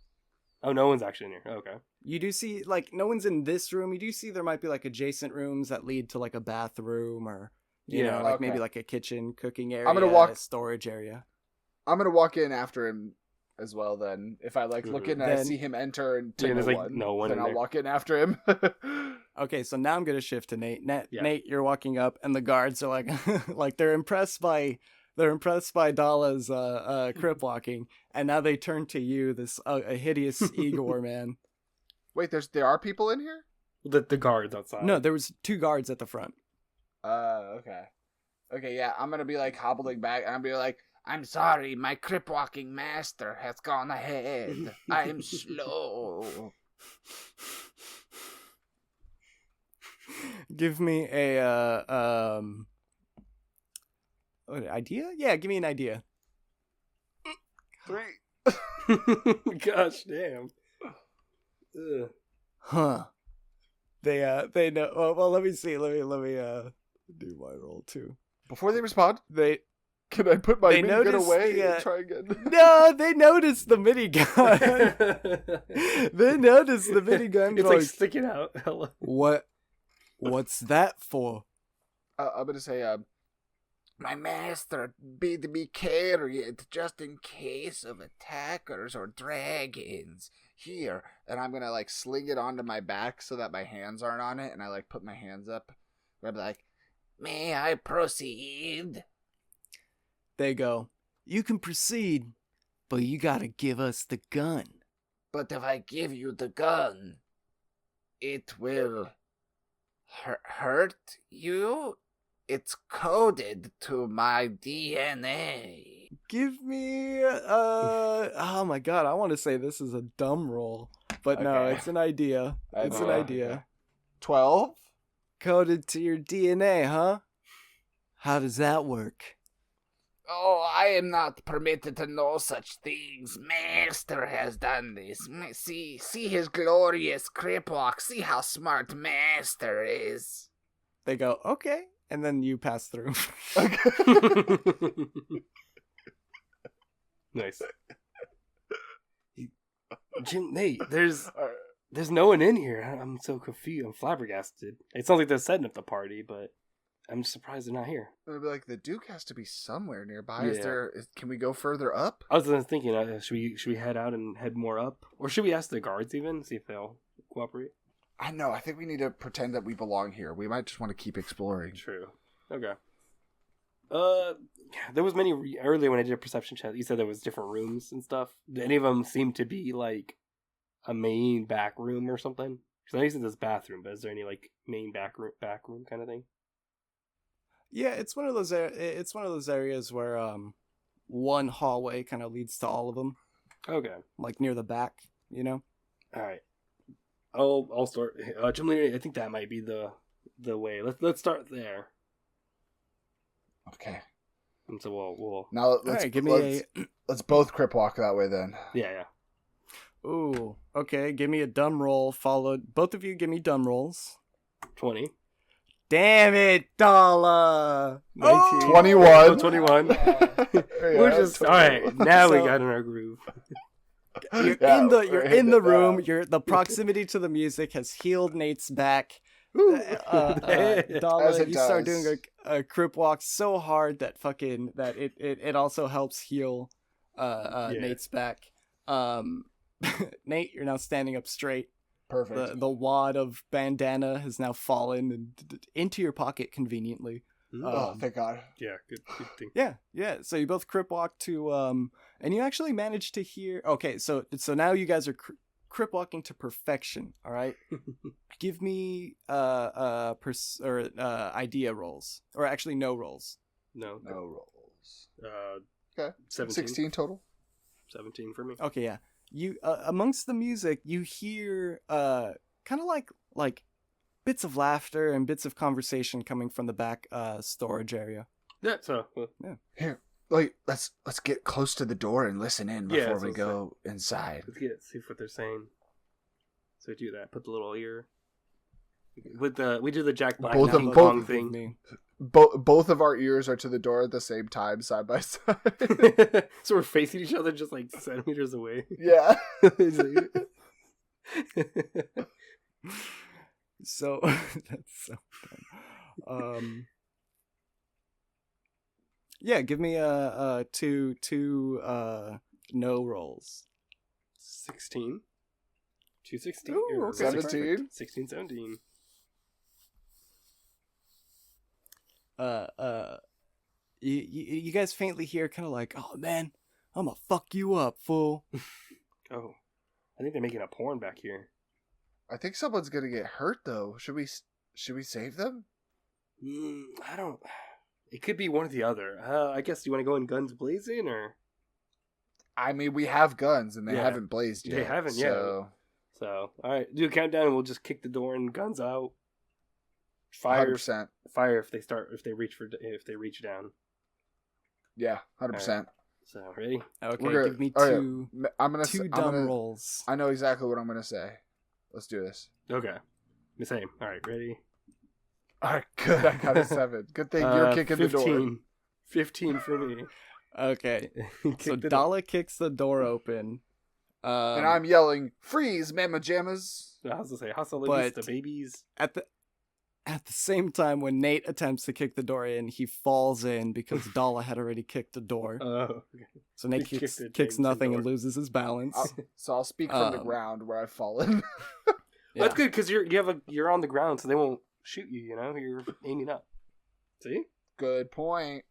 Oh, no one's actually in here. Okay. You do see, like, no one's in this room. You do see there might be, like, adjacent rooms that lead to, like, a bathroom or, you Yeah. know, like, Okay. maybe, like, a kitchen, cooking area, I'm gonna walk- a storage area. I'm gonna walk in after him as well. Then, if I look in and I Then- see him enter and Yeah, to there's, no like, one, no one then in I'll there. walk in after him. Okay, so now I'm going to shift to Nate. Yeah. Nate, you're walking up, and the guards are, like, like, they're impressed by Dala's crip walking, and now they turn to you, this a hideous Igor man. Wait, there are people in here? The guards outside. No, there was 2 guards at the front. Okay. Okay, yeah, I'm gonna be like hobbling back, and I'm gonna be like, I'm sorry, my crip walking master has gone ahead. I'm slow. Give me a idea? Yeah, give me an idea. 3. Gosh damn. Ugh. Huh. They know. Well, let me see. Let me do my roll too. Before they respond, They can I put my They minigun noticed away the, and try again? no, they noticed the minigun. They noticed the minigun. It's like sticking out. What's that for? I'm gonna say, My master bid me carry it just in case of attackers or dragons. here, and I'm gonna like sling it onto my back so that my hands aren't on it, and I like put my hands up. I'm like, May I proceed? They go, you can proceed, but you gotta give us the gun. But if I give you the gun, it will hurt you? It's coded to my DNA. Give me, oh my god, I want to say this is a dumb roll, but no, Okay. it's an idea. It's an idea. 12. Coded to your DNA, huh? How does that work? Oh, I am not permitted to know such things. Master has done this. See his glorious crip walk. See how smart Master is. They go, okay, and then you pass through. Nice. Nate, there's no one in here. I'm so confused. I'm flabbergasted. It sounds like they're setting up the party, but I'm surprised they're not here. I'd be like, the Duke has to be somewhere nearby. Yeah. Can we go further up? I was just thinking, should we head out and head more up, or should we ask the guards even see if they'll cooperate? I know. I think we need to pretend that we belong here. We might just want to keep exploring. True. Okay. There was many earlier when I did a perception check. You said there was different rooms and stuff. Did any of them seem to be like a main back room or something? Because I know you said this bathroom, but is there any like main back room kind of thing? Yeah, it's one of those. It's one of those areas where one hallway kind of leads to all of them, Okay. like near the back. You know. All right. I'll start. Gymleader, I think that might be the way. Let's start there. Okay. And so we'll Now let's Alright, give me let's both crip walk that way then. yeah. Ooh, okay. Give me a dumb roll. Followed. Both of you, give me dumb rolls. 20. Damn it, Dala. 19. 21. Oh, 21. There you We're go, just 21. all right. Now we So- got in our groove. You're Yeah, in the we're in the hitting it room. down. The proximity to the music has healed Nate's back. As Dala, it you start does. doing a crip walk so hard that it also helps heal Nate's back. Nate, you're now standing up straight. Perfect. The wad of bandana has now fallen into your pocket conveniently. Oh, thank God. Yeah, good thing. Yeah. So you both crip walk to and you actually managed to hear. Okay, so now you guys are crip walking to perfection. All right. Give me idea rolls, or actually no rolls. No. No rolls. Okay. 17. 16 total. 17 for me. Okay, yeah. You amongst the music, you hear kind of like bits of laughter and bits of conversation coming from the back storage area. Yeah. So. Here, wait. Let's get close to the door and listen in Yeah, before that's we what go inside. Let's see what they're saying. So do that. Put the little ear. We do the Jack Black Both of- King both Kong of thing. Both of our ears are to the door at the same time, side by side. So we're facing each other just like centimeters away. Yeah. So that's so dumb. Yeah, give me two no rolls. 16. 216. Ooh, okay. 17. 16, 17. You guys faintly hear kind of like, oh man, I'm gonna fuck you up, fool. Oh, I think they're making a porn back here. I think someone's gonna get hurt though. Should we save them? I don't. It could be one or the other. I guess you want to go in guns blazing, or I mean, we have guns and they Yeah. haven't blazed yet. They haven't, so... so. All right, do a countdown, and we'll just kick the door and guns out. Fire, 100%. fire if they reach down. Yeah, 100%. So ready? Okay, We're give me all right, two I'm gonna two I'm dumb gonna- rolls. I know exactly what I'm gonna say. Let's do this. Okay, the same. All right, ready? All right, good. I got a 7. Good thing you're kicking 15. the door. 15 for me. Okay, so Kicked it up. Dala kicks the door open. And I'm yelling, "Freeze, mamma jammas!" I was gonna say, hasta la But- vista, babies. at the same time when Nate attempts to kick the door in, he falls in because Dala had already kicked the door. Oh, So Nate he kicks, kicked it kicks into the nothing and door. loses his balance. So I'll speak from the Um, ground where I've fallen. Yeah. That's good because you're on the ground, so they won't shoot you. You know, you're aiming up. See? Good point.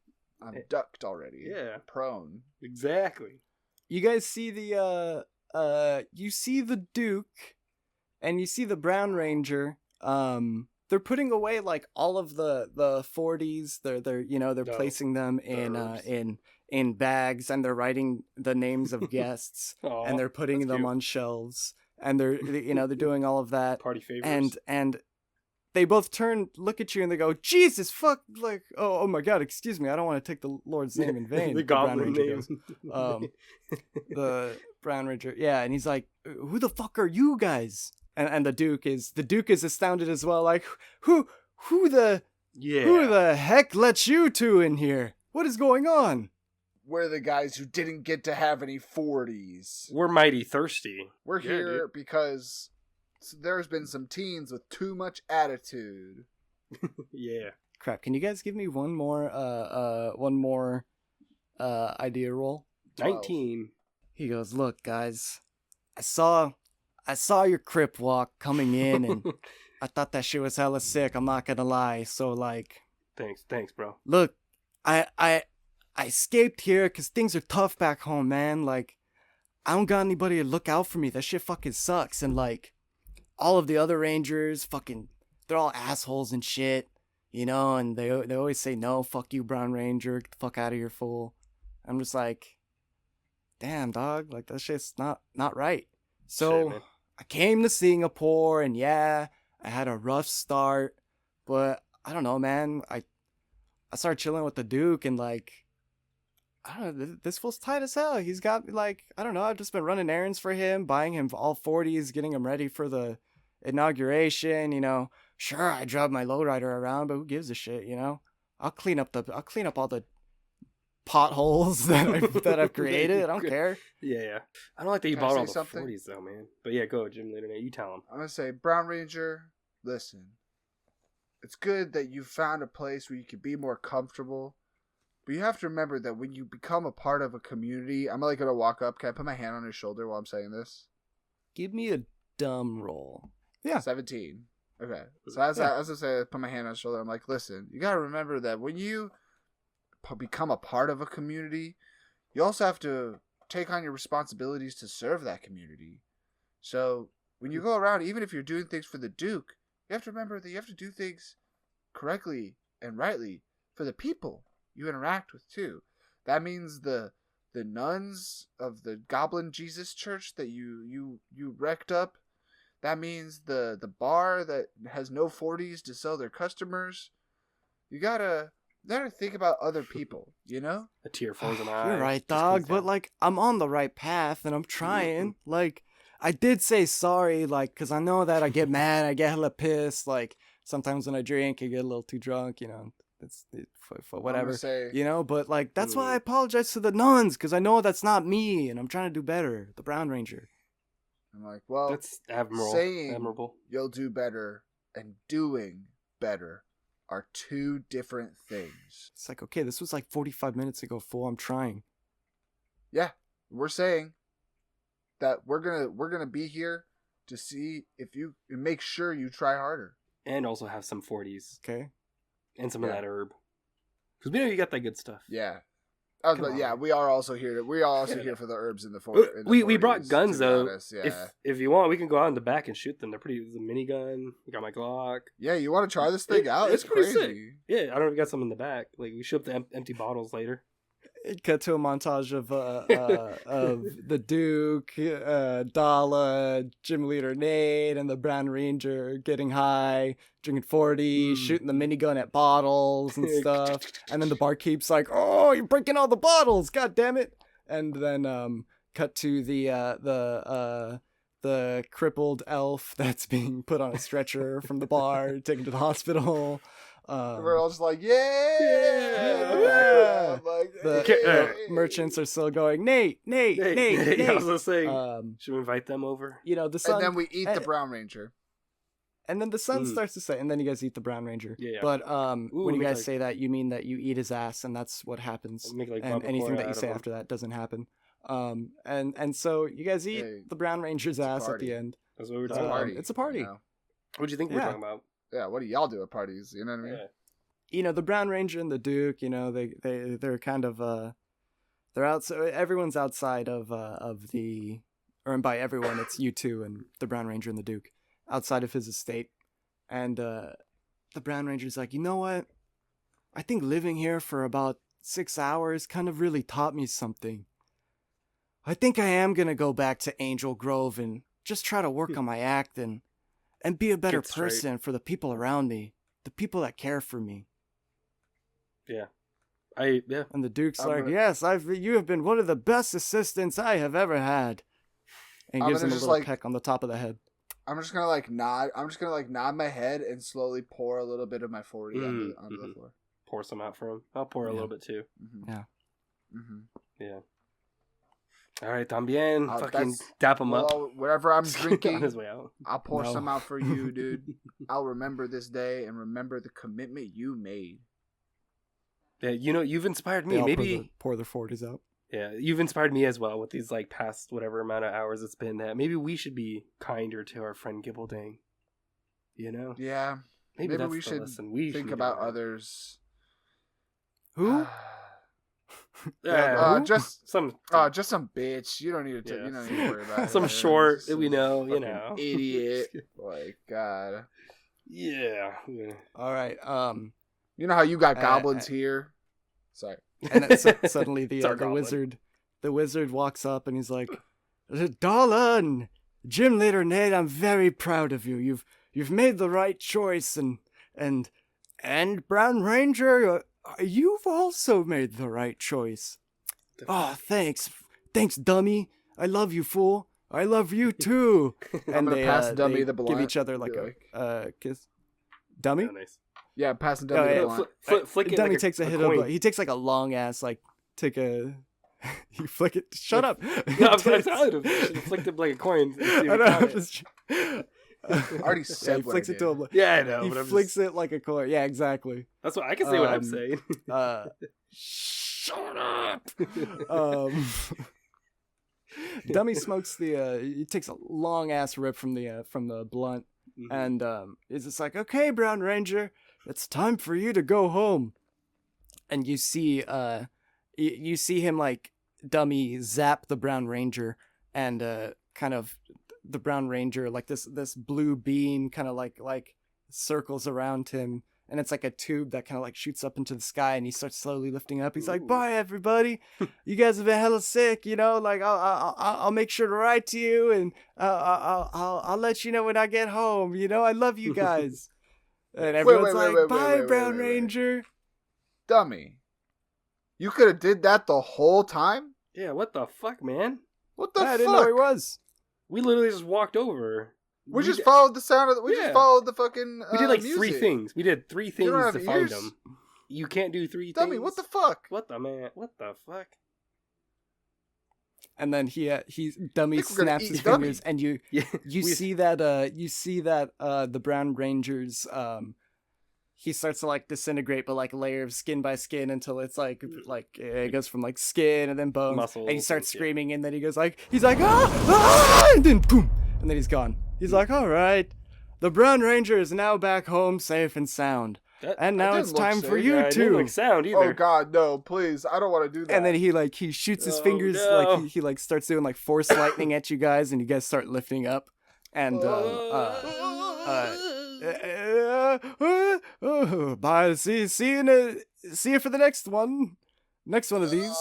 I'm ducked already. Yeah. Prone. Exactly. You guys see you see the Duke and you see the Brown Ranger. They're putting away like all of the 40s. They're No. placing them Herbs. in bags, and they're writing the names of guests Aw, and they're putting that's them cute. on shelves, and they're doing all of that. Party favors. And they both look at you, and they go, "Jesus fuck!" Like, oh my God, excuse me, I don't want to take the Lord's name in vain. the Brown goblin Ranger name. goes. The Brown Ranger, yeah, and he's like, "Who the fuck are you guys?" And the Duke is astounded as well, like, who the yeah. who the heck let you two in here? What is going on? We're the guys who didn't get to have any 40s. We're mighty thirsty. We're Yeah, here dude. because there's been some teens with too much attitude. Yeah. Crap! Can you guys give me one more idea roll? 19. He goes, "Look, guys, I saw your crip walk coming in, and I thought that shit was hella sick. I'm not gonna lie. So like, Thanks, bro. look, I escaped here because things are tough back home, man. Like, I don't got anybody to look out for me. That shit fucking sucks. And like, all of the other Rangers, fucking, they're all assholes and shit, And they always say, no, fuck you, Brown Ranger, get the fuck out of here, fool. I'm just like, damn, dog, like that shit's not right. So Shit, man. I came to Singapore, and yeah, I had a rough start, but I don't know, man. I started chilling with the Duke, and like, I don't know, this fool's tight as hell. He's got like, I don't know, I've just been running errands for him, buying him all 40s, getting him ready for the inauguration. Sure, I drive my lowrider around, but who gives a shit? I'll clean up all the potholes that I've created. I don't care. Yeah. I don't like that you Can I bought say all the something? 40s, though, man. But yeah, go, GymleaderNate. You tell him. I'm going to say, Brown Ranger, listen. It's good that you found a place where you can be more comfortable. But you have to remember that when you become a part of a community, I'm like going to walk up. Can I put my hand on his shoulder while I'm saying this? Give me a dumb roll. 17. Okay. So as I say, I put my hand on his shoulder. I'm like, listen, you got to remember that when you become a part of a community, you also have to take on your responsibilities to serve that community. So when you go around, even if you're doing things for the Duke, you have to remember that you have to do things correctly and rightly for the people you interact with too. That means the nuns of the Goblin Jesus Church that you wrecked up. That means the bar that has no 40s to sell their customers. You gotta think about other people, A tear falls in my eye. You're right, Just dog, comes but down. like, I'm on the right path, and I'm trying. Like, I did say sorry, like, because I know that I get mad, I get hella pissed. Like, sometimes when I drink, I get a little too drunk, it's for whatever, I'm gonna say, But like, that's why I apologize to the nuns, because I know that's not me, and I'm trying to do better. The Brown Ranger. I'm like, well, That's admirable. saying Admirable. you'll do better and doing better are two different things. It's like, okay, this was like 45 minutes ago, fool. I'm trying. Yeah, we're saying that we're gonna be here to see if you make sure you try harder. And also have some 40s. Okay. And some of Yeah. that herb. Because we know you got that good stuff. Yeah, Yeah, we are also here. We are also here for the herbs in the forest. We brought guns though. Yeah. If you want, we can go out in the back and shoot them. They're pretty. There's a minigun. We got my Glock. Yeah, you want to try this thing out? It's pretty crazy. sick. Yeah, I don't know if we got some in the back. Like we shoot up the empty bottles later. It cut to a montage of the Duke, Dala, GymleaderNate, and the Brown Ranger getting high, drinking 40, shooting the minigun at bottles and stuff. And then the barkeep's like, "Oh, you're breaking all the bottles! God damn it!" And then cut to the crippled elf that's being put on a stretcher from the bar, taken to the hospital. We're all just like, yeah. Like, The merchants are still going, Nate. I was gonna say, should we invite them over? You know, the sun, and then we eat the Brown Ranger. And then the sun starts to set, and then you guys eat the Brown Ranger. Yeah. But when you guys say that, you mean that you eat his ass, and that's what happens. And anything that you say after that doesn't happen. And so you guys eat the Brown Ranger's ass at the end. That's what we're talking about. It's a party. You know? What do you think we're talking about? Yeah, what do y'all do at parties? You know what I mean? Yeah. You know, the Brown Ranger and the Duke, you know, they're kind of they're out. So everyone's outside of the, or by everyone, it's you two and the Brown Ranger and the Duke outside of his estate, and the Brown Ranger's like, you know what? I think living here for about 6 hours kind of really taught me something. I think I am gonna go back to Angel Grove and just try to work on my act and be a better person for the people around me, the people that care for me. Yeah. And the Duke's yes, you have been one of the best assistants I have ever had. And he gives him a little peck on the top of the head. I'm just gonna nod. I'm just gonna nod my head and slowly pour a little bit of my 40 onto the floor. Pour some out for him. I'll pour a little bit too. Mm-hmm. Yeah. Mm-hmm. Yeah. All right, Tambien, fucking dap him up. Whatever I'm drinking, on his way out. I'll pour some out for you, dude. I'll remember this day and remember the commitment you made. Yeah, you know, you've inspired me. Maybe pour their 40s out. Yeah, you've inspired me as well with these past whatever amount of hours it's been. That maybe we should be kinder to our friend Gibbledang. You know? Yeah. Maybe we should think about others. Who? Just some bitch. You don't need to. You don't need to worry about it. Some short that we know. You know, idiot. Like God. Yeah. All right. You know how you got goblins here. Sorry. And then suddenly the wizard walks up and he's like, Dala and GymleaderNate, I'm very proud of you. You've made the right choice, and Brown Ranger, you've also made the right choice. Oh, thanks, dummy. I love you, fool. I love you too. And they pass dummy the blunt. Give each other like a kiss. Dummy. Yeah, nice. Yeah, passing dummy the blunt. Flick it. Dummy like takes a hit of. He takes like a long ass you flick it. Shut up. No, I'm telling him. He flicked it like a coin. I already said he flicks it to him. Yeah, I know. He flicks it like a coin. Yeah, exactly. That's what I can say. What I'm saying. Shut up. Dummy smokes he takes a long ass rip from the blunt, and is just like, okay, Brown Ranger, it's time for you to go home. And you see you see him like Dummy zap the Brown Ranger, and kind of the Brown Ranger, like this blue beam kind of like circles around him, and it's like a tube that kind of like shoots up into the sky, and he starts slowly lifting up. He's like, bye everybody, you guys have been hella sick, you know, like I'll make sure to write to you, and I'll let you know when I get home, you know, I love you guys. And everyone's bye Brown Ranger. Dummy, you could have did that the whole time. Yeah, what the fuck, man? What the fuck? I didn't know he was. We literally just walked over. We just followed the sound of the... just followed the fucking we did like music. 3 things. We did 3 things to find ears? them. You can't do 3 Dummy, things. what the fuck? What the fuck? And then Dummy snaps his fingers, and you see that the Brown Ranger's he starts to like disintegrate, but like layer of skin by skin until it's like it goes from like skin and then bones, muscles, and he starts screaming, and then he's like and then boom, and then he's gone. He's like, all right, the Brown Ranger is now back home safe and sound. And now didn't it's look time for safe. you Yeah, it didn't two. like sound either. Oh God, no! Please, I don't want to do that. And then he shoots his Oh, fingers no. like he starts doing like force lightning at you guys, and you guys start lifting up. And bye. See you for the next one. Next one of these.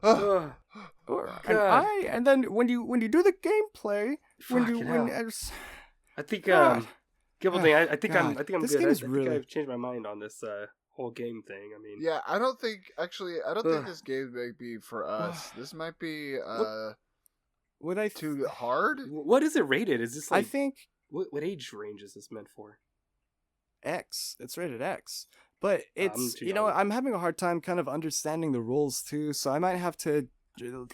Ugh. And then when you do the gameplay, I think God. Gibbledang, I think God. I'm This good. game I is think really- I've changed my mind on this whole game thing. I mean, yeah, I don't think Ugh. this game might be for us. This might be What I too hard. what is it rated? Is this like I think what age range is this meant for? X. It's rated X. But it's too you know, young. I'm having a hard time kind of understanding the rules too, so I might have to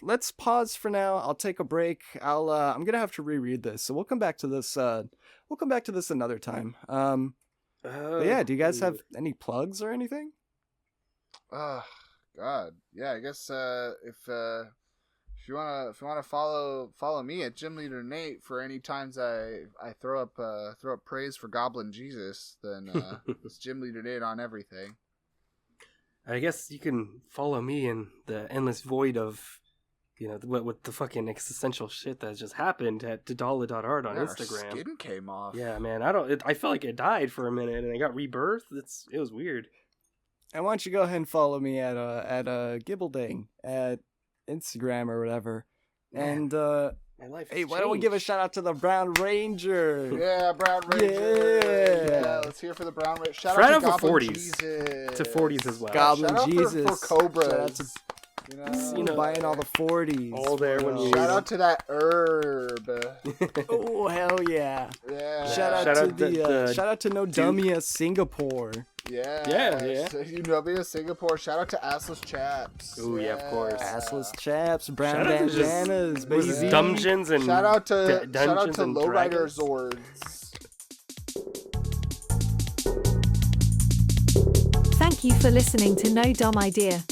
let's pause for now. I'll take a break. I'm going to have to reread this. So we'll come back to this another time. But yeah, do you guys have any plugs or anything? God, yeah. I guess if you wanna follow me at GymleaderNate for any times I throw up praise for Goblin Jesus, then it's GymleaderNate on everything. I guess you can follow me in the endless void of, you know, what the fucking existential shit that just happened at Dala.art on Yeah, Instagram. Our skin came off. Yeah, man, I felt like it died for a minute and I got rebirthed. It was weird. And why don't you go ahead and follow me at Gibbledang at Instagram or whatever. Man, And my life. hey, why don't we give a shout out to the Brown Ranger? Yeah, Brown Ranger. Yeah. Let's hear for the Brown Ranger. Shout Shout out out to for Goblin 40s. Jesus. To 40s as well. Goblin Shout out Jesus. for Cobras. Shout out to you you know, buying all the 40s. all there when you- Shout out to that herb. Oh hell yeah! Yeah. Shout out Shout to out the shout out to No Dummy Singapore. Yeah. Yeah. So, you know me in Singapore. Shout out to Assless Chaps. Ooh, yeah, of course. Assless chaps, brown Shout out to just- bandanas, Was baby. it Dumbgeons and Shout out to Dungeons and Lowrider Dragons? Zords. Thank you for listening to No Dumb Idea.